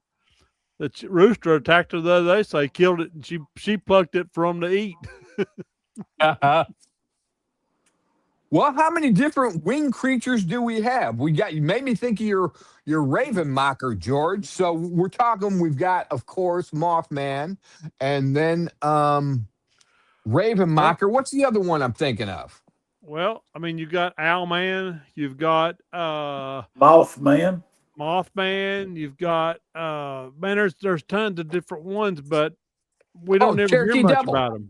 the rooster attacked her the other day, so he killed it, and she plucked it for him to eat. Well, how many different winged creatures do we have? We got, you made me think of your Raven Mocker, George. So we're talking. We've got, of course, Mothman, and then Raven Well, Mocker. What's the other one I'm thinking of? well, I mean, you've got Owlman, you've got Mothman. Mothman, you've got man, there's tons of different ones, but we don't ever hear Cherokee much Devil. about them.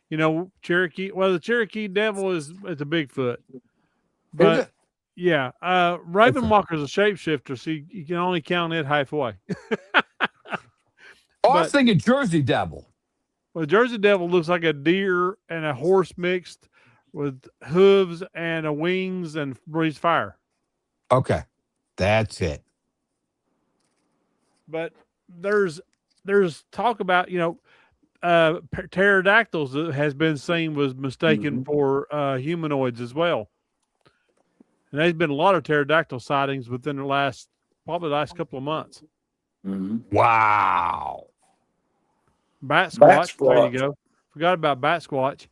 You know, Cherokee. Well, the Cherokee Devil is a Bigfoot, Is but it? yeah, Raven Okay. Walker's a shapeshifter, so you can only count it halfway. Oh, I was But thinking Jersey Devil. well, the Jersey Devil looks like a deer and a horse mixed with hooves and a wings and breathes fire. Okay, that's it. But there's talk about, you know, pterodactyls that has been seen was mistaken for humanoids as well. And there's been a lot of pterodactyl sightings within the last couple of months. Wow. Bat Squatch, there Squatch. you go. Forgot about Bat Squatch.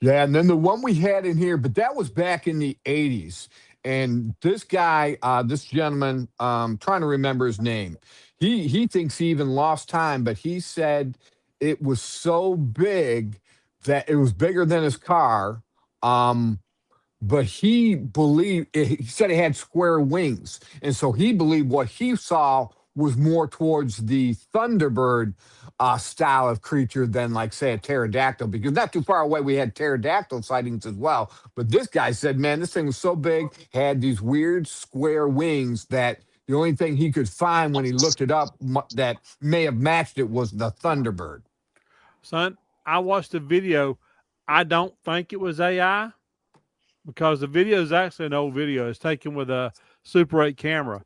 Yeah, and then the one we had in here, but that was back in the 80s. And this guy, this gentleman, trying to remember his name. He thinks he even lost time, but he said it was so big that it was bigger than his car. But he believed, he said it had square wings. And so he believed what he saw was more towards the Thunderbird style of creature than, like, say, a pterodactyl, because not too far away we had pterodactyl sightings as well. But this guy said, man, this thing was so big, had these weird square wings, that the only thing he could find when he looked it up that may have matched it was the Thunderbird. Son, I watched the video. I don't think it was AI because the video is actually an old video. It's taken with a Super 8 camera.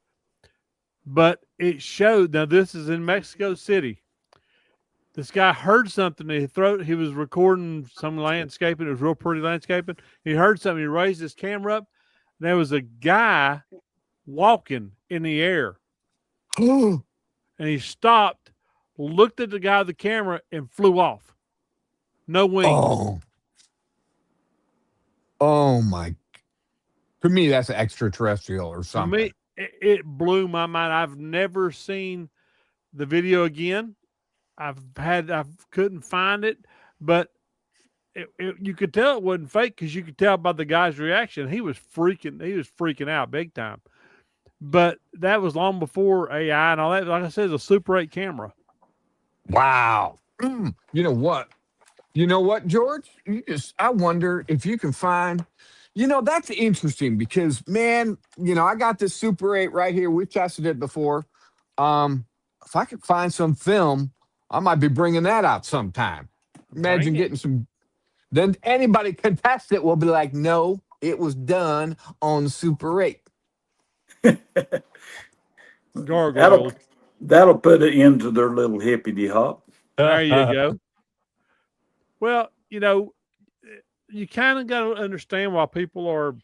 But it showed, now this is in Mexico City. This guy heard something. He was recording some landscaping. It was real pretty landscaping. He heard something. He raised his camera up. And there was a guy walking in the air. And he stopped, looked at the guy with the camera, and flew off. No wings. Oh my. To me, that's an extraterrestrial or To something. me, it blew my mind. I've never seen the video again. I couldn't find it, but you could tell it wasn't fake because you could tell by the guy's reaction. He was freaking out big time. But that was long before AI and all that. Like I said, it's a Super 8 camera. Wow. You know what? You know what, George? I wonder if you can find, that's interesting because, man, I got this Super 8 right here. We've tested it before. If I could find some film, I might be bringing that out sometime. Imagine getting some. Then anybody contest it will be like, no, it was done on Super 8. Gargoyle. That'll put it into their little hippity hop. There you go. Well, you kind of got to understand why people are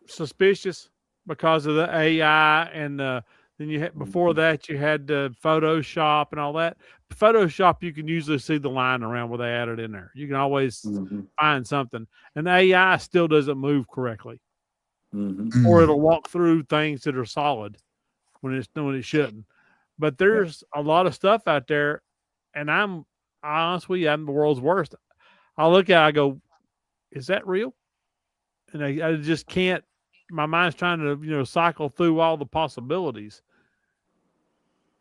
suspicious because of the AI, and then before that you had Photoshop and all that. Photoshop, you can usually see the line around where they added in there. You can always find something, and the AI still doesn't move correctly, or it'll walk through things that are solid when it shouldn't. But there's a lot of stuff out there, and I'm honestly, I'm the world's worst. I look at it, I go, is that real? And I just can't, my mind's trying to, cycle through all the possibilities.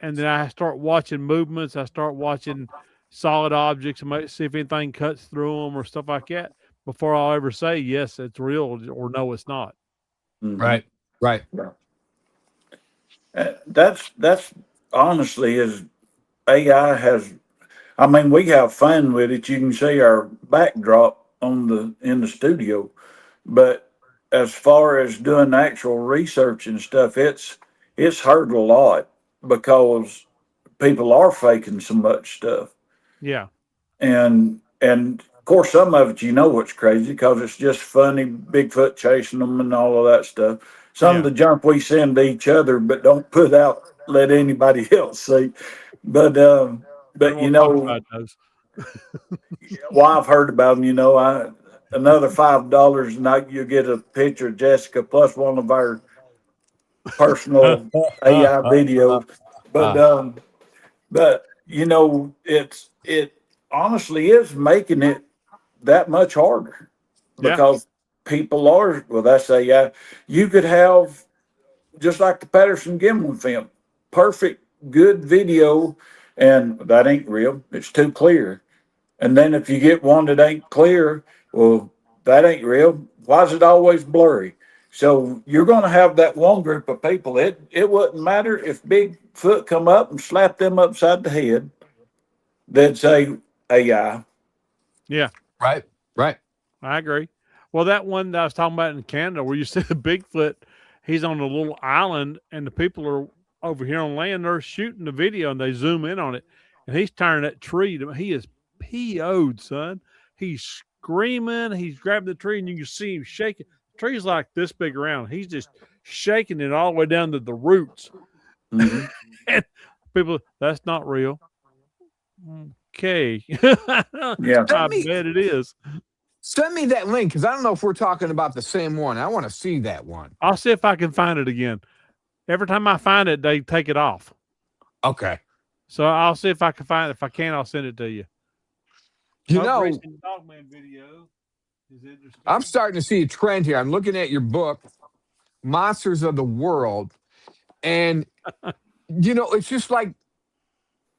And then I start watching movements. I start watching solid objects and see if anything cuts through them or stuff like that before I'll ever say, yes, it's real, or no, it's not. Right. That's honestly, is AI has. I mean, we have fun with it. You can see our backdrop in the studio, but as far as doing actual research and stuff, it's hurt a lot because people are faking so much stuff. Yeah. And of course, some of it, what's crazy because it's just funny, Bigfoot chasing them and all of that stuff. Some of the junk we send to each other, but don't let anybody else see. But About those. Well, I've heard about them. Another $5, and you get a picture of Jessica plus one of our personal AI videos. But it honestly is making it that much harder Yeah. because people are, well, that's AI. You could have, just like the Patterson Gimlin film, perfect, good video, and that ain't real. It's too clear. And then if you get one that ain't clear, well, that ain't real. Why is it always blurry? So you're going to have that one group of people. It wouldn't matter if Bigfoot come up and slap them upside the head. They'd say AI. Yeah. Right. Right. I agree. Well, that one that I was talking about in Canada, where you see the Bigfoot, he's on a little island, and the people are over here on land. They're shooting the video, and they zoom in on it, and he's turning that tree. He is PO'd, son. He's screaming. He's grabbing the tree, and you can see him shaking. The tree's like this big around. He's just shaking it all the way down to the roots. Mhm. And people, that's not real. Okay. Yeah. I bet it is. Send me that link because I don't know if we're talking about the same one. I want to see that one. I'll see if I can find it again. Every time I find it, they take it off. Okay. So I'll see if I can find it. If I can, I'll send it to you. You know, Racing Dogman video is interesting. I'm starting to see a trend here. I'm looking at your book, Monsters of the World, and it's just like,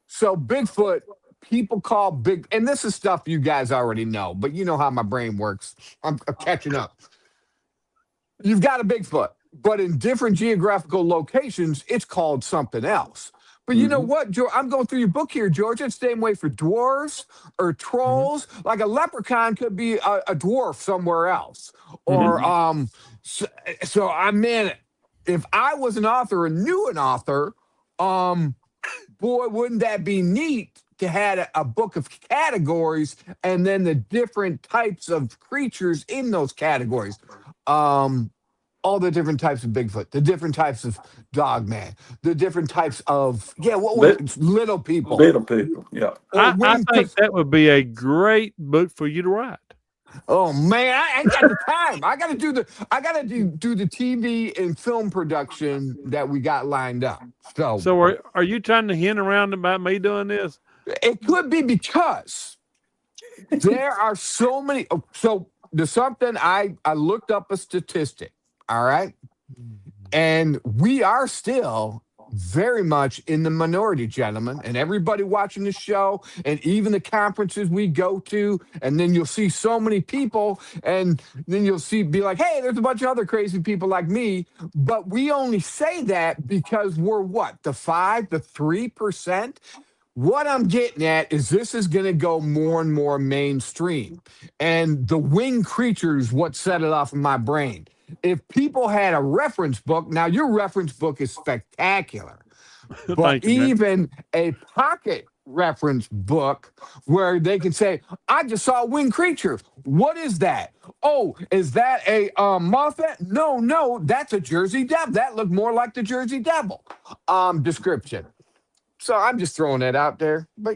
so Bigfoot, people call big, and this is stuff you guys already know, but you know how my brain works. I'm catching up. You've got a Bigfoot, but in different geographical locations, it's called something else. But you know what, George? I'm going through your book here, George. It's the same way for dwarves or trolls. Like a leprechaun could be a dwarf somewhere else. Or so I mean, if I was an author and knew an author, boy, wouldn't that be neat to have a book of categories and then the different types of creatures in those categories. All the different types of Bigfoot, the different types of Dogman, the different types of little people. Little people. Yeah. I think that would be a great book for you to write. Oh man, I ain't got the time. I gotta do the TV and film production that we got lined up. So are you trying to hint around about me doing this? It could be because there are so many. So there's something I looked up a statistic. All right. And we are still very much in the minority, gentlemen, and everybody watching the show and even the conferences we go to. And then you'll see so many people and then you'll be like, hey, there's a bunch of other crazy people like me. But we only say that because we're what? The 3%? What I'm getting at is this is going to go more and more mainstream. And the winged creatures, what set it off in my brain. If people had a reference book, now your reference book is spectacular, but even a pocket reference book where they can say, I just saw a winged creature. What is that? Oh, is that a Mothman? No, that's a Jersey Devil. That looked more like the Jersey Devil description. So I'm just throwing that out there, but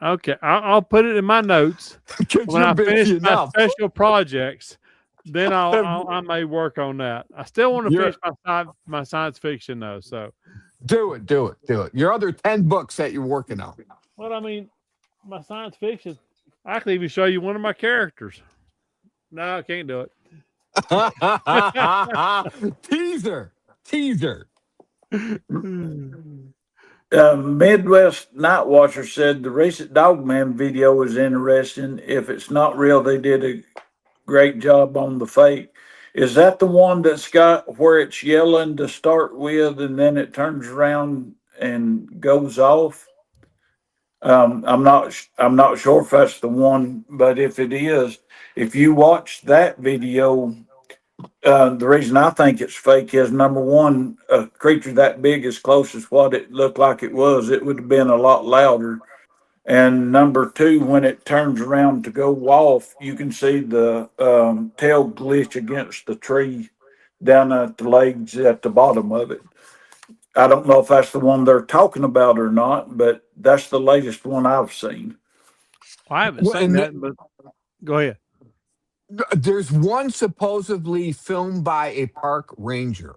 Okay, I'll put it in my notes when I finish my special projects. Then I may work on that. I still want to finish my science fiction though. So do it. Your other 10 books that you're working on. Well, I mean, my science fiction. I can even show you one of my characters. No, I can't do it. Teaser. Midwest Night Watcher said the recent Dogman video is interesting. If it's not real, they did a great job on the fake. Is that the one that's got where it's yelling to start with and then it turns around and goes off? I'm not sure if that's the one, but if it is, if you watch that video, the reason I think it's fake is number one, a creature that big as close as what it looked like it was, it would have been a lot louder. And number two, when it turns around to go off, you can see the tail glitch against the tree down at the legs at the bottom of it. I don't know if that's the one they're talking about or not, but that's the latest one I've seen. I haven't Well, seen and that, but go ahead. there's one supposedly filmed by a park ranger,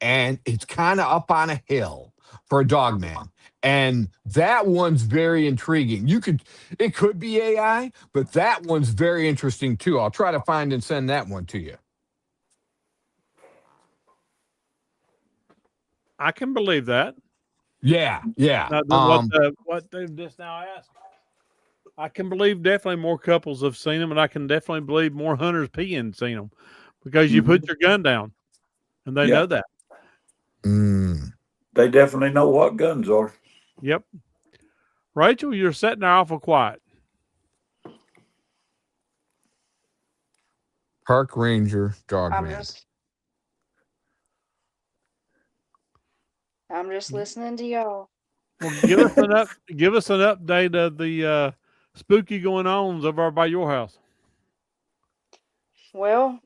and it's kind of up on a hill for a dog man. And that one's very intriguing. It could be AI, but that one's very interesting too. I'll try to find and send that one to you. I can believe that. Yeah, yeah. Now, what they've just now asked, I can believe definitely more couples have seen them, and I can definitely believe more hunters peeing seen them because you put your gun down, and they Yeah. know that. Mm. They definitely know what guns are. Yep. Rachel, you're sitting there awful quiet. Park ranger, dog I'm man. just listening to y'all. Well, give us an update of the spooky going ons over by your house. Well,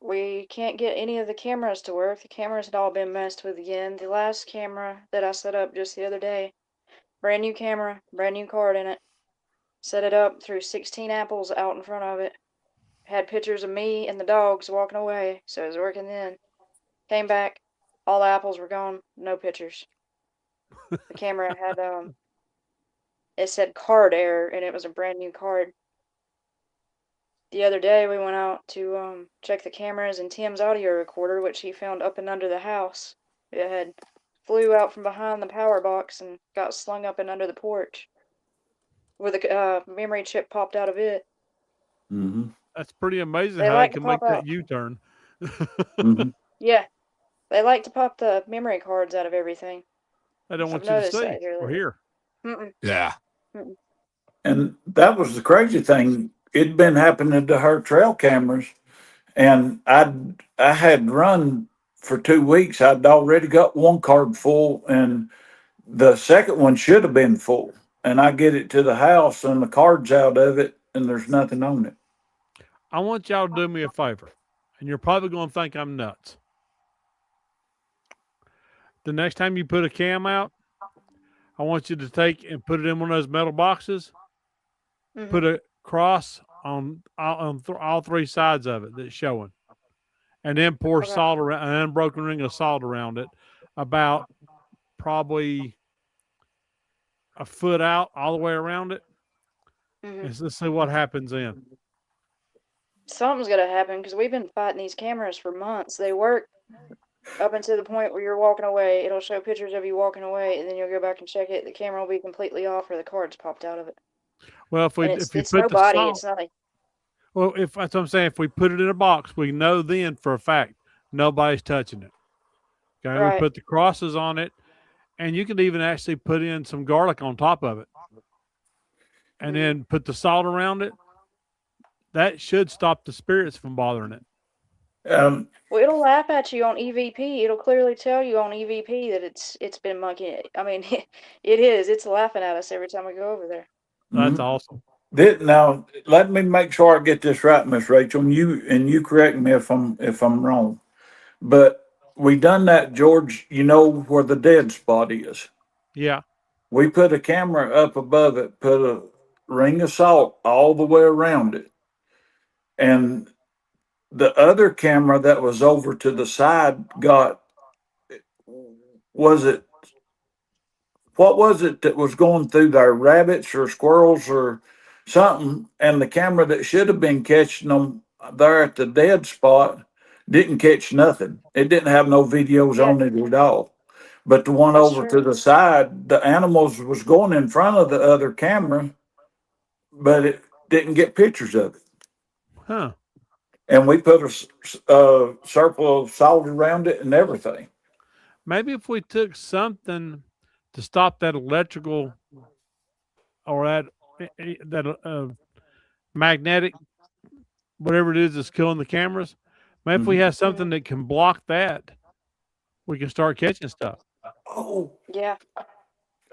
we can't get any of the cameras to work. The cameras had all been messed with again. The last camera that I set up just the other day, brand new camera, brand new card in it. Set it up, threw 16 apples out in front of it. Had pictures of me and the dogs walking away, so it was working then. Came back, all the apples were gone, no pictures. The camera had it said card error, and it was a brand new card. The other day we went out to check the cameras and Tim's audio recorder, which he found up and under the house. It had flew out from behind the power box and got slung up and under the porch, with a memory chip popped out of it. Mm-hmm. That's pretty amazing They how like they to can make pop that out. U-turn. Mm-hmm. Yeah, they like to pop the memory cards out of everything. They don't I've want you to noticed see that here or lately. hear. Mm-mm. Yeah. And that was the crazy thing. It'd been happening to her trail cameras, and I had run for 2 weeks. I'd already got one card full, and the second one should have been full. And I get it to the house, and the card's out of it, and there's nothing on it. I want y'all to do me a favor, and you're probably going to think I'm nuts. The next time you put a cam out, I want you to take and put it in one of those metal boxes, Mhm. put a cross on all three sides of it that's showing, and then pour Okay. salt around, an unbroken ring of salt around it, about probably a foot out all the way around it. Mhm. And let's see what happens then. Something's gonna happen because we've been fighting these cameras for months. They work up until the point where you're walking away. It'll show pictures of you walking away, and then you'll go back and check it. The camera will be completely off, or the card's popped out of it. Well, And if you it's put the nobody. salt, It's nothing. well, if that's what I'm saying, if we put it in a box, we know then for a fact nobody's touching it. Okay, Right. we put the crosses on it, and you can even actually put in some garlic on top of it, and then put the salt around it. That should stop the spirits from bothering it. Um, Well, it'll laugh at you on EVP. It'll clearly tell you on EVP that it's been monkeying. I mean, it is. It's laughing at us every time we go over there. That's mhm. awesome. Now, let me make sure I get this right, Miss Rachel. And you correct me if I'm wrong. But we done that, George. You know where the dead spot is. Yeah. We put a camera up above it, put a ring of salt all the way around it, and the other camera that was over to the side got, was it, what was it that was going through there? Rabbits or squirrels or something? And the camera that should have been catching them there at the dead spot didn't catch nothing. It didn't have no videos Yeah. on it at all. But the one That's over true. to the side, the animals was going in front of the other camera, but it didn't get pictures of it. Huh. And we put a circle of salt around it and everything. Maybe if we took something to stop that electrical or that magnetic, whatever it is that's killing the cameras, maybe if we have something that can block that, we can start catching stuff. Oh, Yeah.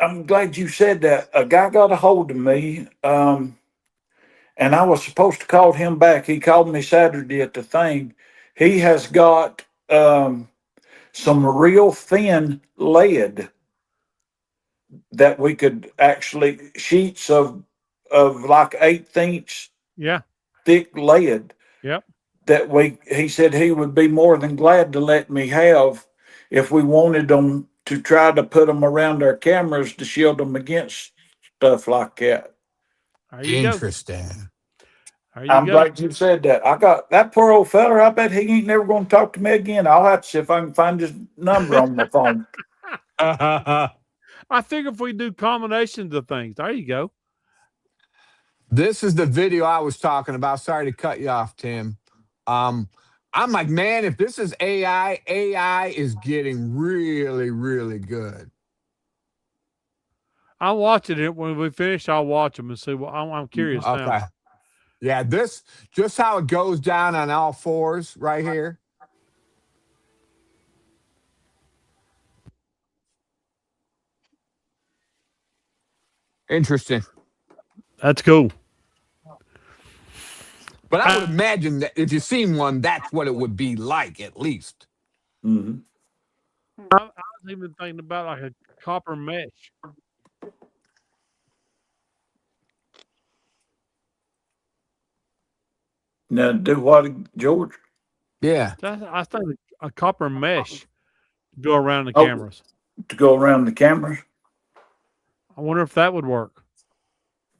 I'm glad you said that. A guy got a hold of me, and I was supposed to call him back. He called me Saturday at the thing. He has got some real thin lead that we could actually, sheets of of like 1/8 Yeah. thick lead Yep. that he said he would be more than glad to let me have if we wanted them to try to put them around our cameras to shield them against stuff like that. There you go. Interesting. There you I'm go. glad you said that. I got that poor old feller. I bet he ain't never going to talk to me again. I'll have to see if I can find his number on my phone. I think if we do combinations of things, there you go. This is the video I was talking about. Sorry to cut you off, Tim. I'm like, man, if this is AI is getting really, really good. I'm watching it. When we finish, I'll watch them and see what I'm curious now. Okay. Yeah, this just how it goes down on all fours right here. Interesting. That's cool. But I would imagine that if you've seen one, that's what it would be like, at least. Mm-hmm. I was even thinking about like a copper mesh. Now, do what, George? Yeah. I think a copper mesh to go around the Oh. cameras. To go around the cameras. I wonder if that would work.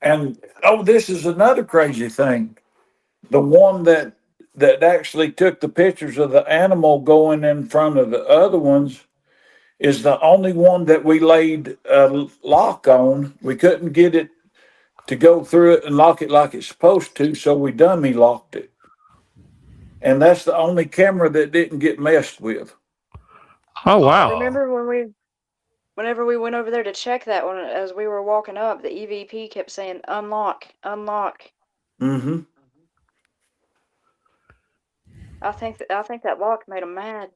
And this is another crazy thing. The one that actually took the pictures of the animal going in front of the other ones is the only one that we laid a lock on. We couldn't get it to go through it and lock it like it's supposed to, so we dummy locked it. And that's the only camera that didn't get messed with. Oh wow! Remember whenever we went over there to check that one, as we were walking up, the EVP kept saying, unlock, unlock. Mm-hmm. I think that lock made him mad.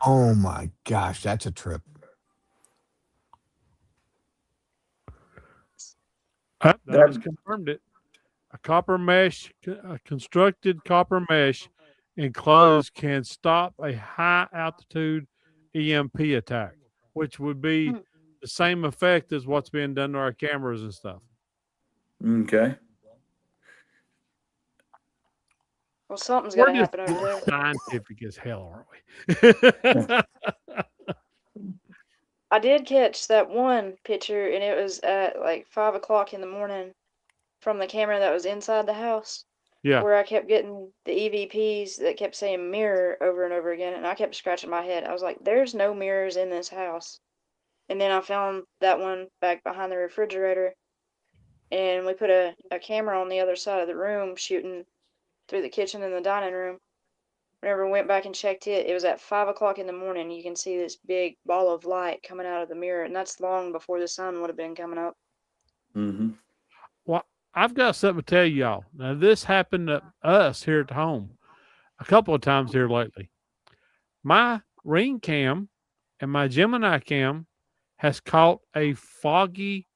Oh my gosh, that's a trip. That just confirmed it. A copper mesh, a constructed copper mesh enclosed can stop a high altitude EMP attack, which would be the same effect as what's being done to our cameras and stuff. Okay. Well, something's We're got to just happen over there. scientific as hell, aren't we? I did catch that one picture, and it was at like 5 o'clock in the morning from the camera that was inside the house. Yeah. Where I kept getting the EVPs that kept saying mirror over and over again, and I kept scratching my head. I was like, there's no mirrors in this house. And then I found that one back behind the refrigerator, and we put a camera on the other side of the room shooting through the kitchen and the dining room. Whenever we went back and checked it, it was at 5 o'clock in the morning. You can see this big ball of light coming out of the mirror, and that's long before the sun would have been coming up. Mm-hmm. Well, I've got something to tell y'all. Now, this happened to us here at home a couple of times here lately. My Ring Cam and my Gemini Cam has caught a foggy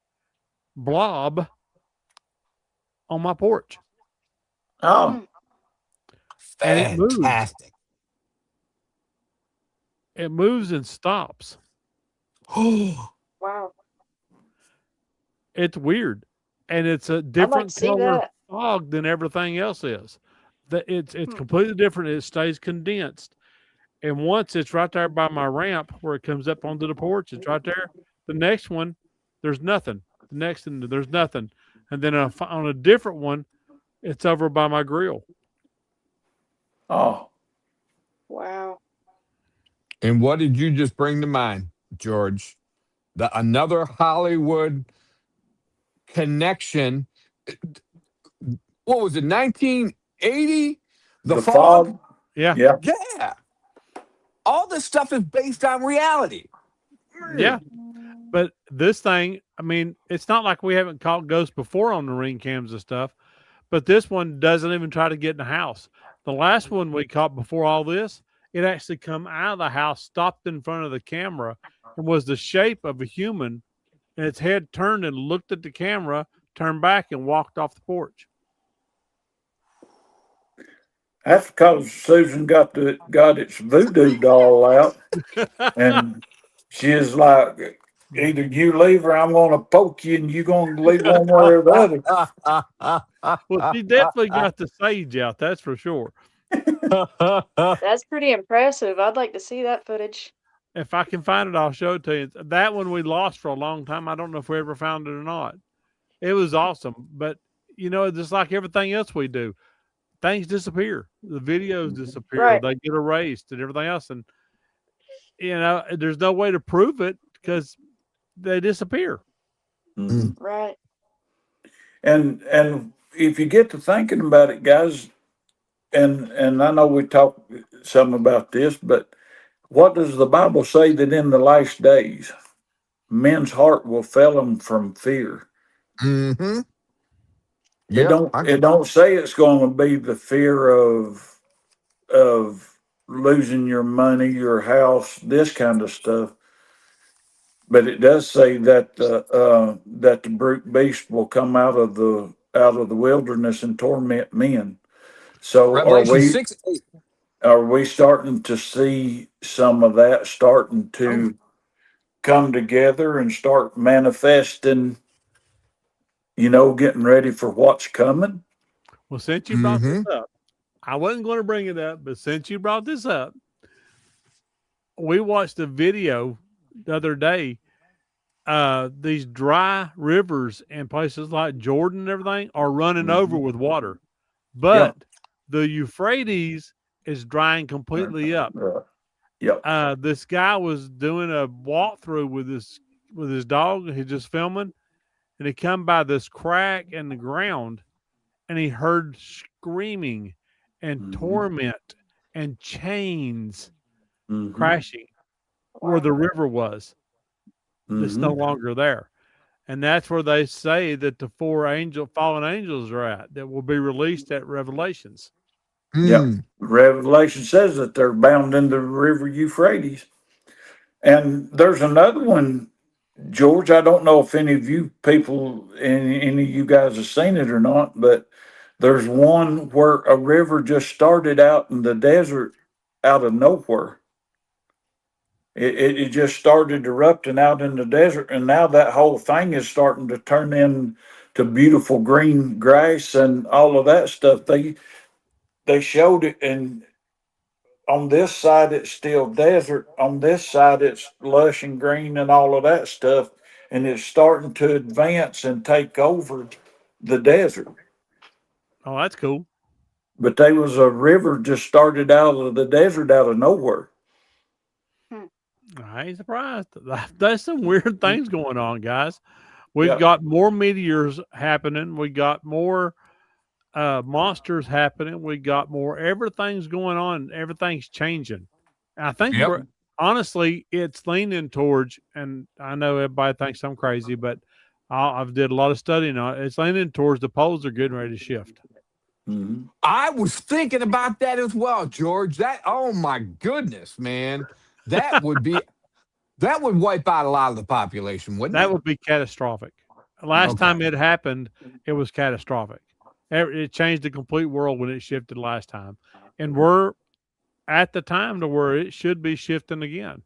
blob on my porch. Oh. And it moves. Fantastic. It moves and stops. Wow. It's weird. And it's a different see color that. fog than everything else is. It's completely different. It stays condensed. And once it's right there by my ramp where it comes up onto the porch, it's right there. The next one, there's nothing. The next one, there's nothing. And then on a different one, it's over by my grill. Oh. Wow. And what did you just bring to mind, George? Another Hollywood connection. What was it, 1980? The fog? Yeah. Yeah. Yeah. All this stuff is based on reality. Yeah. But this thing, I mean, it's not like we haven't caught ghosts before on the Ring Cams and stuff, but this one doesn't even try to get in the house. The last one we caught before all this, it actually come out of the house, stopped in front of the camera, and was the shape of a human, and its head turned and looked at the camera, turned back, and walked off the porch. That's because Susan got its voodoo doll out, and she is like, either you leave or I'm gonna poke you and you're gonna leave one way or the other. Well, she definitely got the sage out. That's for sure. That's pretty impressive. I'd like to see that footage. If I can find it, I'll show it to you. That one we lost for a long time. I don't know if we ever found it or not. It was awesome, but just like everything else we do, things disappear. The videos disappear. Right. They get erased and everything else, and there's no way to prove it because they disappear. Mhm. Right. And if you get to thinking about it, guys, and I know we talked some about this, but what does the Bible say that in the last days, men's heart will fail them from fear? Mm-hmm. It Yep. don't say it's going to be the fear of losing your money, your house, this kind of stuff. But it does say that that the brute beast will come out of the wilderness and torment men. So Revelation 6:8. are we starting to see some of that starting to come together and start manifesting? Getting ready for what's coming. Well, since you brought Mm-hmm. this up, I wasn't going to bring it up, but since you brought this up, we watched a video the other day. These dry rivers in places like Jordan and everything are running over with water, but the Euphrates is drying completely up. Yep. This guy was doing a walkthrough with his dog. He's just filming, and he come by this crack in the ground, and he heard screaming and Mhm. torment and chains Mhm. crashing where the river was. It's no Mhm. longer there. And that's where they say that the four fallen angels are at, that will be released at Revelations. Yep. Revelation says that they're bound in the river Euphrates. And there's another one, George. I don't know if any of you people, any of you guys have seen it or not, but there's one where a river just started out in the desert out of nowhere. It just started erupting out in the desert, and now that whole thing is starting to turn into beautiful green grass and all of that stuff. They showed it, and on this side it's still desert. On this side it's lush and green and all of that stuff, and it's starting to advance and take over the desert. Oh, that's cool. But there was a river just started out of the desert out of nowhere. I ain't surprised. There's some weird things going on, guys. We've Yeah. got more meteors happening. We got more monsters happening. We got more. Everything's going on. Everything's changing. I think Yep. honestly, it's leaning towards, and I know everybody thinks I'm crazy, but I've did a lot of studying on it. It's leaning towards the poles are getting ready to shift. Mhm. I was thinking about that as well, George. Oh my goodness, man. That would wipe out a lot of the population, wouldn't That it? would be catastrophic. Last Okay. time it happened, it was catastrophic. It changed the complete world when it shifted last time. And we're at the time to where it should be shifting again.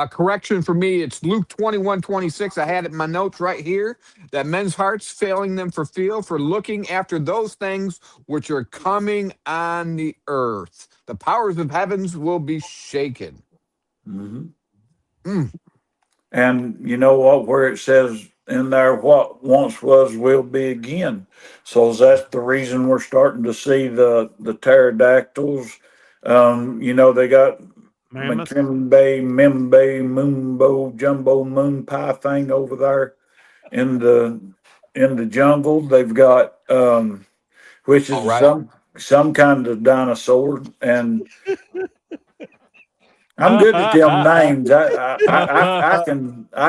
Correction for me, it's Luke 21:26. I had it in my notes right here that men's hearts failing them for looking after those things which are coming on the earth. The powers of heavens will be shaken. Mhm. Mm. And you know what? Where it says in there, what once was will be again. So that's the reason we're starting to see the pterodactyls. They got Mammoth. McKinbay, Mimbe, Moonbo, Jumbo Moon Pie thing over there in the jungle. They've got which All is right. some kind of dinosaur, and I'm good at them names. I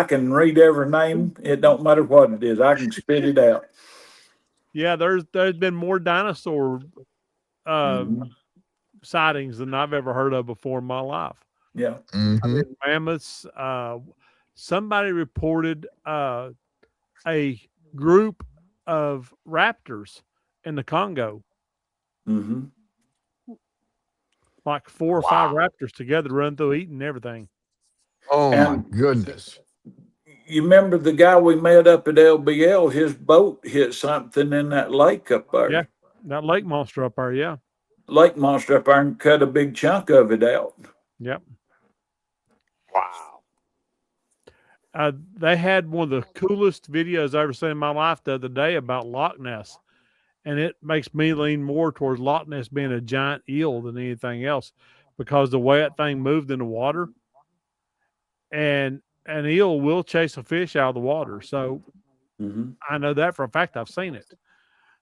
can read every name. It don't matter what it is. I can spit it out. Yeah, there's been more dinosaur Mhm. sightings than I've ever heard of before in my life. Yeah. I mean, mammoths. Somebody reported a group of raptors in the Congo, Hmm. like 4 or 5 raptors together, run through eating everything. Oh my And goodness. you remember the guy we met up at LBL? His boat hit something in that lake up Yeah, there. that lake monster up there. Yeah, Lake monster up there and cut a big chunk of it out. yep. Wow. They had one of the coolest videos I ever seen in my life the other day about Loch Ness, and it makes me lean more towards Loch Ness being a giant eel than anything else, because the way that thing moved in the water, and an eel will chase a fish out of the water. So Mm-hmm. I know that for a fact. I've seen it.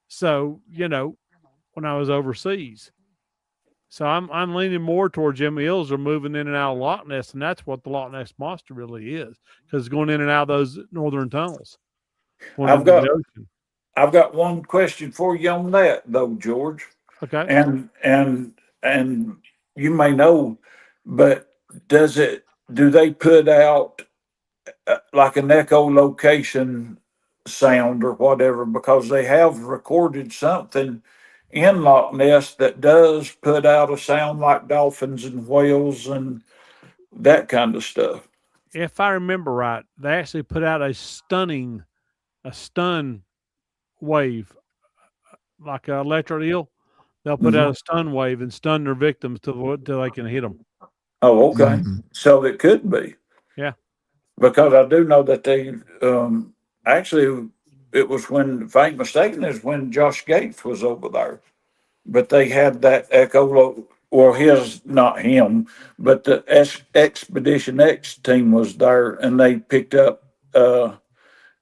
So when I was overseas. So I'm leaning more towards them eels are moving in and out of Loch Ness, and that's what the Loch Ness monster really is, because it's going in and out of those northern tunnels, going I've into got the ocean. I've got one question for you on that though, George. Okay. And you may know, but do they put out like an echolocation sound or whatever? Because they have recorded something in Loch Ness that does put out a sound like dolphins and whales and that kind of stuff. If I remember right, they actually put out a stun wave, like an electric eel. They'll put out Mhm. a stun wave and stun their victims till they can hit them. Oh, okay. Mhm. So it could be. Yeah. Because I do know that they actually it was when, if I ain't mistaken, is when Josh Gates was over there. But they had that or his, not him, but the Expedition X team was there, and they picked up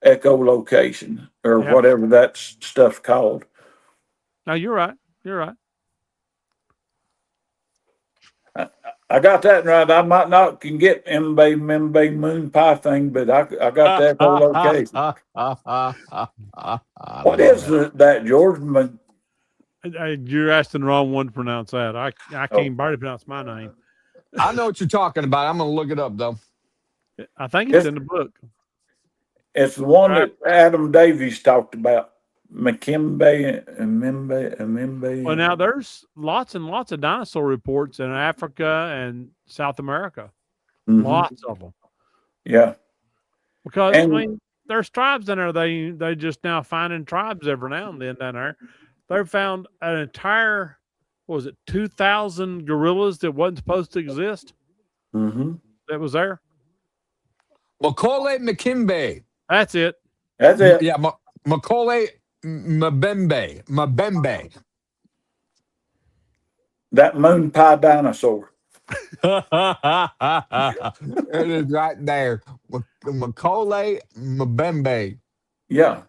echolocation or Yeah. whatever that stuff's called. No, you're right. You're right. I got that right. I might not can get Mbe Moon Pie thing, but I got the echolocation. I What love is it. that, George? You're asking the wrong one to pronounce that. I Oh, can't barely pronounce my name. I know what you're talking about. I'm gonna look it up though. I think it's it's in the book. it's the one Right. that Adam Davies talked about. Mimbe. Well, now there's lots and lots of dinosaur reports in Africa and South America. Hmm. Lots of them. Yeah, Because I and mean, there's tribes in there. They just now finding tribes every now and then down there. They found an entire, what was it, 2,000 gorillas that wasn't supposed to exist hmm that was there. Macaulay McKimbe. That's it. that's it. Yeah, Macaulay Mbembe. That moon pie dinosaur. It is right there. Macaulay Mbembe. Yeah,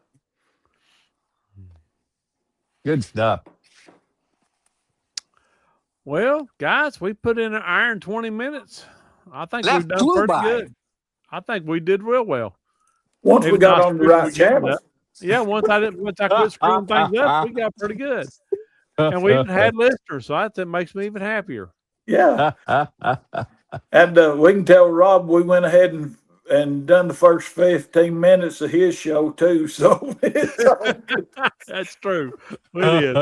Good stuff. Well, guys, we put in an iron 20 minutes. I think That we've done flew pretty by. good. I think we did real well. once we Even though got I on the screwed the right beginning channel. up. Yeah, once I quit screwing things up, we got pretty good. And we even had listeners, so that makes me even happier. Yeah, and we can tell Rob we went ahead and done the first 15 minutes of his show too. So it's all good. That's true. We did.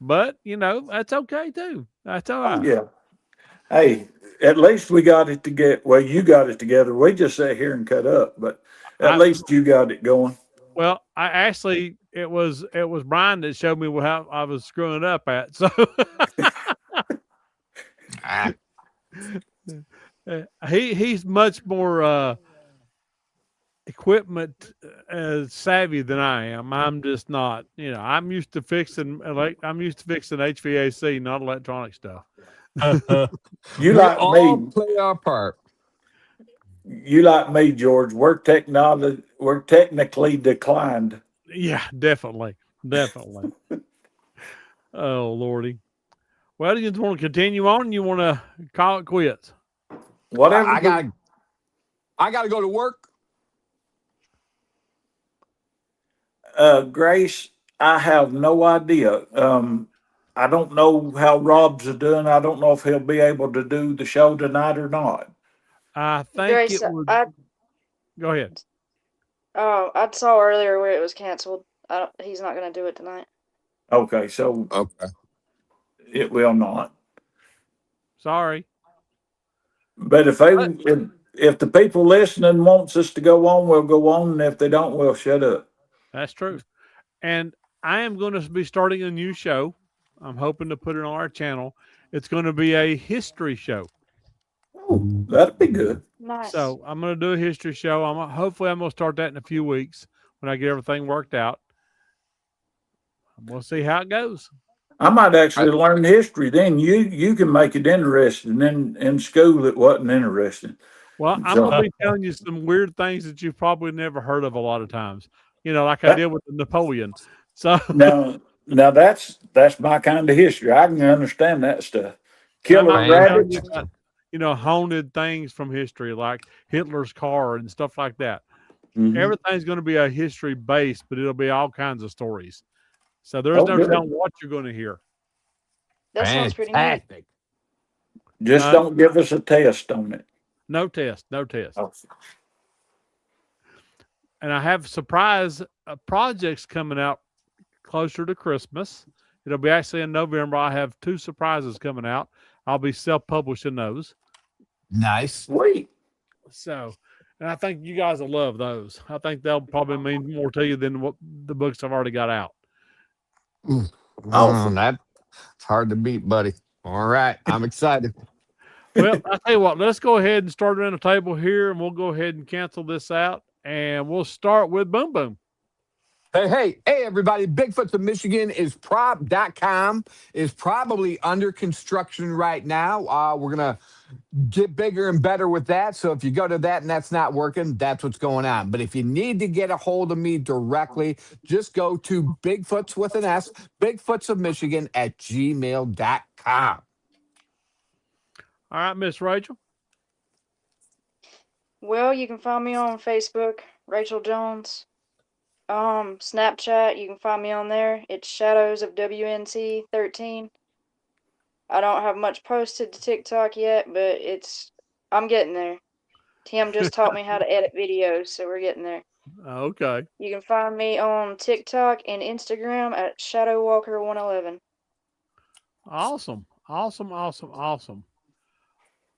But, that's okay too. That's all Oh right. yeah. Hey, at least we got it together. Well, you got it together. We just sat here and cut up, but at I- least you got it going. Well, I actually it was Brian that showed me how I was screwing up at. So he's much more equipment savvy than I am. I'm just not. I'm used to fixing HVAC, not electronic stuff. You We like all me. play our part. You like me, George. We're technically declined. Yeah, definitely. Oh Lordy. Well, do you want to continue on? You want to call it quits? Whatever. I gotta go to work. Grace, I have no idea. I don't know how Rob's doing. I don't know if he'll be able to do the show tonight or not. I think Grace, it would. Go ahead. I saw earlier where it was canceled. He's not going to do it tonight. Okay, so Okay. it will not. Sorry. But if the people listening wants us to go on, we'll go on, and if they don't, we'll shut up. That's true. And I am going to be starting a new show. I'm hoping to put it on our channel. It's going to be a history show. Oh, that'd be good. Nice. So I'm going to do a history show. Hopefully I'm going to start that in a few weeks when I get everything worked out. We'll see how it goes. I might actually learn history. Then you can make it interesting. In school, it wasn't interesting. Well, I'm So- going to be telling you some weird things that you've probably never heard of a lot of times. You know, like I did with Napoleon. So Now that's my kind of history. I can understand that stuff. Killer I'm Right. telling you rabbits. about, you know, haunted things from history, like Hitler's car and stuff like that. Mhm. Everything's going to be a history base, but it'll be all kinds of stories. So there's no good. telling what you're going to hear. That sounds pretty neat. Fantastic. Just don't give us a test on it. No test, no test. Oh. And I have surprise projects coming out closer to Christmas. It'll be actually in November. I have 2 surprises coming out. I'll be self-publishing those. Nice. Sweet. So, and I think you guys will love those. I think they'll probably mean more to you than what the books I've already got out. Awesome. That's hard to beat, buddy. All right. I'm excited. Well, I tell you what, let's go ahead and start around the table here, and we'll go ahead and cancel this out, and we'll start with Boom Boom. Hey, everybody. Bigfoots of Michigan is prop.com is probably under construction right now. We're going to get bigger and better with that. So if you go to that and that's not working, that's what's going on. But if you need to get a hold of me directly, just go to Bigfoots with an S, Bigfoots of Michigan at gmail.com. All right, Miss Rachel. Well, you can find me on Facebook, Rachel Jones. Snapchat, you can find me on there. It's Shadows of WNC 13. I don't have much posted to TikTok yet, but I'm getting there. Tim just taught me how to edit videos, so we're getting there. Okay. You can find me on TikTok and Instagram at ShadowWalker111. Awesome.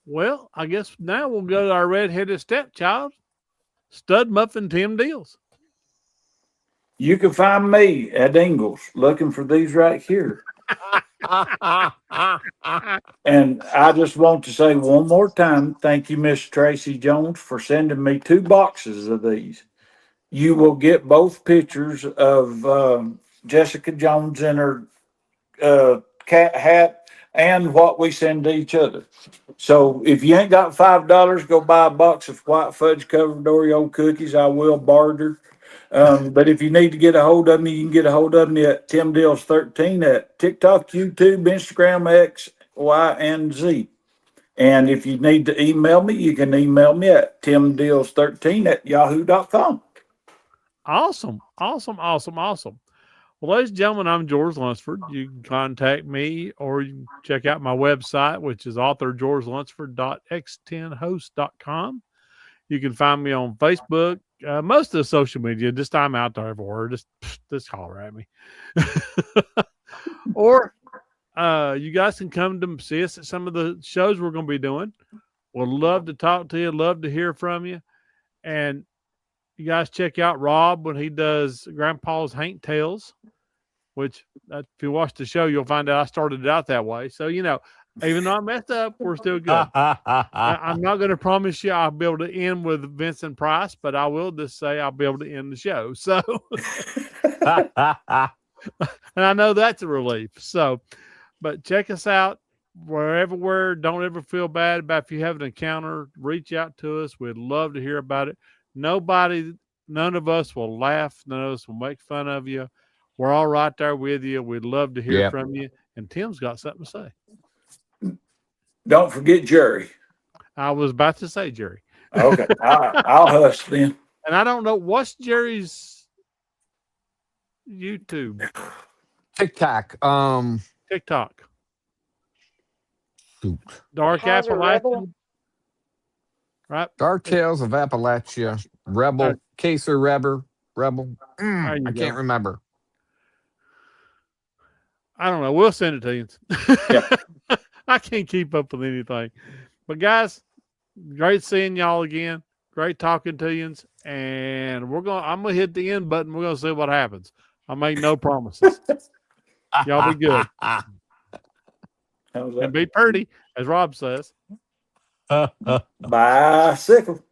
Well, I guess now we'll go to our red-headed stepchild, Stud Muffin Tim Deals. You can find me at Ingles looking for these right here. And I just want to say one more time, thank you, Miss Tracy Jones, for sending me 2 boxes of these. You will get both pictures of Jessica Jones in her cat hat and what we send to each other. So if you ain't got $5, go buy a box of white fudge covered Oreo cookies. I will barter. But if you need to get a hold of me, you can get a hold of me at Tim Deals 13 at TikTok, YouTube, Instagram, X, Y, and Z. And if you need to email me, you can email me at timdeals13 at yahoo.com. Awesome. Well, ladies and gentlemen, I'm George Lunsford. You can contact me or you can check out my website, which is authorgeorgelunsford.x10host.com. You can find me on Facebook, most of the social media. Just I'm out there everywhere. Just holler at me. Or you guys can come to see us at some of the shows we're going to be doing. We'd love to talk to you. Love to hear from you. And you guys check out Rob when he does Grandpa's Haint Tales, which if you watch the show, you'll find out I started it out that way. So, you know, even though I messed up, we're still good. I'm not going to promise you I'll be able to end with Vincent Price, but I will just say I'll be able to end the show. So, and I know that's a relief. So, but check us out wherever we're. Don't ever feel bad about if you have an encounter. Reach out to us. We'd love to hear about it. None of us will laugh. None of us will make fun of you. We're all right there with you. We'd love to hear from you. And Tim's got something to say. Don't forget Jerry. I was about to say Jerry. Okay, I'll hush then. And I don't know what's Jerry's YouTube, TikTok. TikTok. Shoot. Dark Kaiser Rebel? Appalachian. Right. Dark Tales of Appalachia. Rebel. Kaser Rebel. There you I go. can't remember. I don't know. We'll send it to you. Yeah. I can't keep up with anything. But guys, Great seeing y'all again. Great talking to you. And I'm gonna hit the end button. We're gonna see what happens. I make no promises. Y'all be good. How's And that? be pretty, as Rob says. Bicycle.